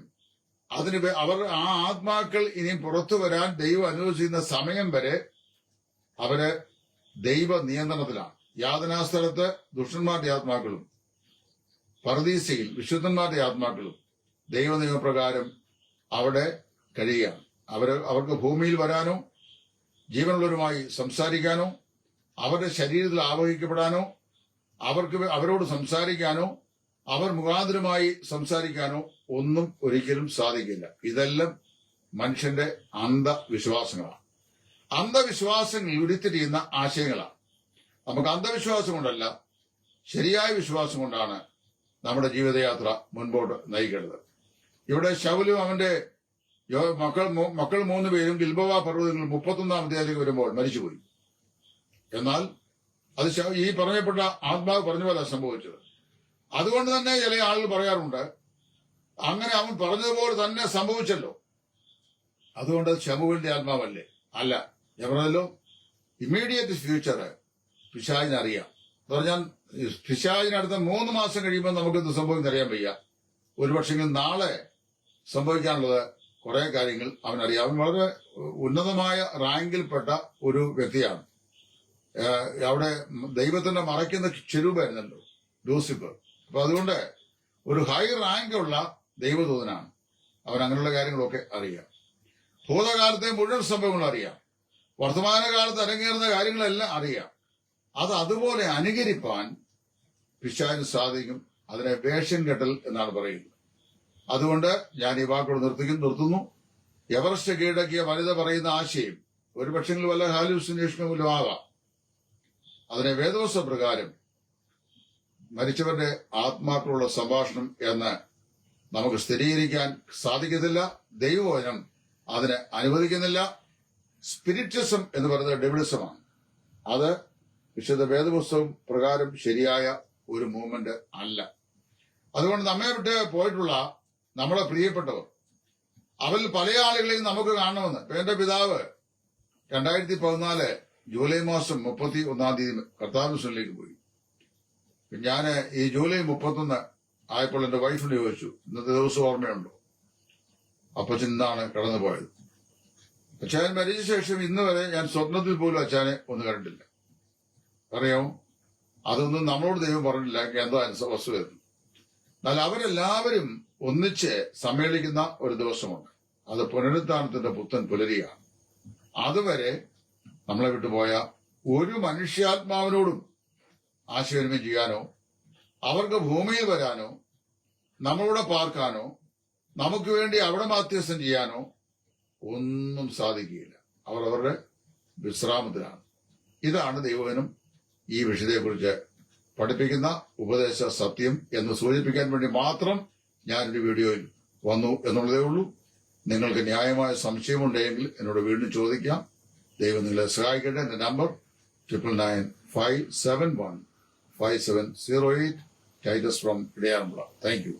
അവർ ആ ആത്മാക്കൾ ഇനി പുറത്തു വരാൻ ദൈവം അനുവദിക്കുന്ന സമയം വരെ അവര് ദൈവ നിയന്ത്രണത്തിലാണ്. യാതനാസ്ഥലത്ത് ദുഷ്ടന്മാരുടെ ആത്മാക്കളും പർദീസയിൽ വിശുദ്ധന്മാരുടെ ആത്മാക്കളും ദൈവ നിയമപ്രകാരം അവിടെ കഴിയുകയാണ്. അവർക്ക് ഭൂമിയിൽ വരാനോ ജീവനുള്ളവരുമായി സംസാരിക്കാനോ അവരുടെ ശരീരത്തിൽ ആവഹിക്കപ്പെടാനോ അവരോട് സംസാരിക്കാനോ അവർ മുഖാന്തരമായി സംസാരിക്കാനോ ഒന്നും ഒരിക്കലും സാധിക്കില്ല. ഇതെല്ലാം മനുഷ്യന്റെ അന്ധവിശ്വാസങ്ങളാണ്. അന്ധവിശ്വാസങ്ങൾ ഉരുത്തിരിയുന്ന ആശയങ്ങളാണ്. നമുക്ക് അന്ധവിശ്വാസം കൊണ്ടല്ല, ശരിയായ വിശ്വാസം കൊണ്ടാണ് നമ്മുടെ ജീവിതയാത്ര മുൻപോട്ട് നയിക്കേണ്ടത്. ഇവിടെ ശൗലും അവന്റെ മക്കൾ 3 പേരും ഗിൽബോവ പർവ്വതങ്ങളിൽ 31-ാം അധ്യായത്തിലേക്ക് വരുമ്പോൾ മരിച്ചുപോയി. എന്നാൽ അത് ഈ പറഞ്ഞപ്പെട്ട ആത്മാവ് പറഞ്ഞ പോലെ സംഭവിച്ചത്. അതുകൊണ്ട് തന്നെ ചില ആളുകൾ പറയാറുണ്ട്, അങ്ങനെ അവൻ പറഞ്ഞതുപോലെ തന്നെ സംഭവിച്ചല്ലോ, അതുകൊണ്ട് ശമൂവേലിന്റെ ആത്മാവല്ലേ? അല്ല, ഞാൻ പറഞ്ഞല്ലോ, ഇമ്മീഡിയറ്റ് ഫ്യൂച്ചർ പിശാചിനറിയാം. എന്ന് പറഞ്ഞാൽ പിശാചിനടുത്ത 3 മാസം കഴിയുമ്പോൾ നമുക്കിത് സംഭവിക്കുന്ന അറിയാൻ വയ്യ. ഒരുപക്ഷെങ്കിൽ നാളെ സംഭവിക്കാനുള്ളത് കുറെ കാര്യങ്ങൾ അവനറിയാം. അവൻ വളരെ ഉന്നതമായ റാങ്കിൽപ്പെട്ട ഒരു വ്യക്തിയാണ്. അവിടെ ദൈവത്തിന്റെ മറയ്ക്കുന്ന ചെരൂബായിരുന്നല്ലോ ലൂസിഫർ. അപ്പൊ അതുകൊണ്ട് ഒരു ഹൈ റാങ്ക് ഉള്ള ദൈവദൂതനാണ് അവൻ. അങ്ങനെയുള്ള കാര്യങ്ങളൊക്കെ അറിയാം. ഭൂതകാലത്തെ മുഴുവൻ സംഭവങ്ങളും അറിയാം. വർത്തമാനകാലത്ത് അരങ്ങേറുന്ന കാര്യങ്ങളെല്ലാം അറിയാം. അത് അതുപോലെ അനുകരിപ്പാൻ പിശാചിന് സാധിക്കും. അതിനെ വേഷം കെട്ടൽ എന്നാണ് പറയുന്നത്. അതുകൊണ്ട് ഞാൻ ഈ വാക്കോട് നിർത്തുന്നു. എവറസ്റ്റ് കീഴടക്കിയ വനിത പറയുന്ന ആശയം ഒരുപക്ഷെങ്കിൽ വല്ല ഹാലൂസിനേഷനും ആകാം. അതിനെ വേദോസ പ്രകാരം മരിച്ചവരുടെ ആത്മാക്കളുള്ള സംഭാഷണം എന്ന് നമുക്ക് സ്ഥിരീകരിക്കാൻ സാധിക്കത്തില്ല. ദൈവവചനം അതിനെ അനുവദിക്കുന്നില്ല. സ്പിരിറ്റിസം എന്ന് പറയുന്നത് ഡെവിളിസമാണ്. അത് വിശുദ്ധ വേദപുസ്തകം പ്രകാരം ശരിയായ ഒരു മൂവ്മെന്റ് അല്ല. അതുകൊണ്ട് നമ്മെ വിട്ട് പോയിട്ടുള്ള നമ്മുടെ പ്രിയപ്പെട്ടവർ, അവരിൽ പല ആളുകളെയും നമുക്ക് കാണണമെന്ന്. ഇപ്പൊ എന്റെ പിതാവ് 2014 ജൂലൈ മാസം 31 കർത്താവിലേക്ക് പോയി. ഞാൻ ഈ ജൂലൈ 31 ആയപ്പോൾ എന്റെ വൈഫിന് ചോദിച്ചു, ഇന്നത്തെ ദിവസം ഓർമ്മയുണ്ടോ? അപ്പച്ചൻ ഇന്നാണ് കടന്നു പോയത്. അച്ഛൻ മരിച്ച ശേഷം ഇന്ന് വരെ ഞാൻ സ്വപ്നത്തിൽ പോലും അച്ഛനെ ഒന്ന് കണ്ടിട്ടില്ല. അറിയാമോ? അതൊന്നും നമ്മളോട് ദൈവം പറഞ്ഞില്ല, എന്തോ വസ്തുവായിരുന്നു. എന്നാൽ അവരെല്ലാവരും ഒന്നിച്ച് സമ്മേളിക്കുന്ന ഒരു ദിവസമുണ്ട്. അത് പുനരുത്ഥാനത്തിന്റെ പുത്തൻ പുലരിയാണ്. അതുവരെ നമ്മളെ വിട്ടുപോയ ഒരു മനുഷ്യാത്മാവിനോടും ആശയവിനിമയം ചെയ്യാനോ അവർക്ക് ഭൂമിയിൽ വരാനോ നമ്മളോട് പാർക്കാനോ നമുക്ക് വേണ്ടി അവിടെ മാധ്യസ്ഥം ചെയ്യാനോ ഒന്നും സാധിക്കുകയില്ല. അവർ അവരുടെ വിശ്രാമത്തിലാണ്. ഇതാണ് ദൈവവചനം ഈ വിഷയത്തെക്കുറിച്ച് പഠിപ്പിക്കുന്ന ഉപദേശ സത്യം എന്ന് സൂചിപ്പിക്കാൻ വേണ്ടി മാത്രം ഞാനൊരു വീഡിയോയിൽ വന്നു എന്നുള്ളതേ ഉള്ളൂ. നിങ്ങൾക്ക് ന്യായമായ സംശയമുണ്ടെങ്കിൽ എന്നോട് വീണ്ടും ചോദിക്കാം. ദൈവം നിങ്ങളെ സഹായിക്കട്ടെ. എന്റെ നമ്പർ 9995715708. ടൈറ്റസ് ഫ്രം ഇടയാറുമുള്ള. Thank U.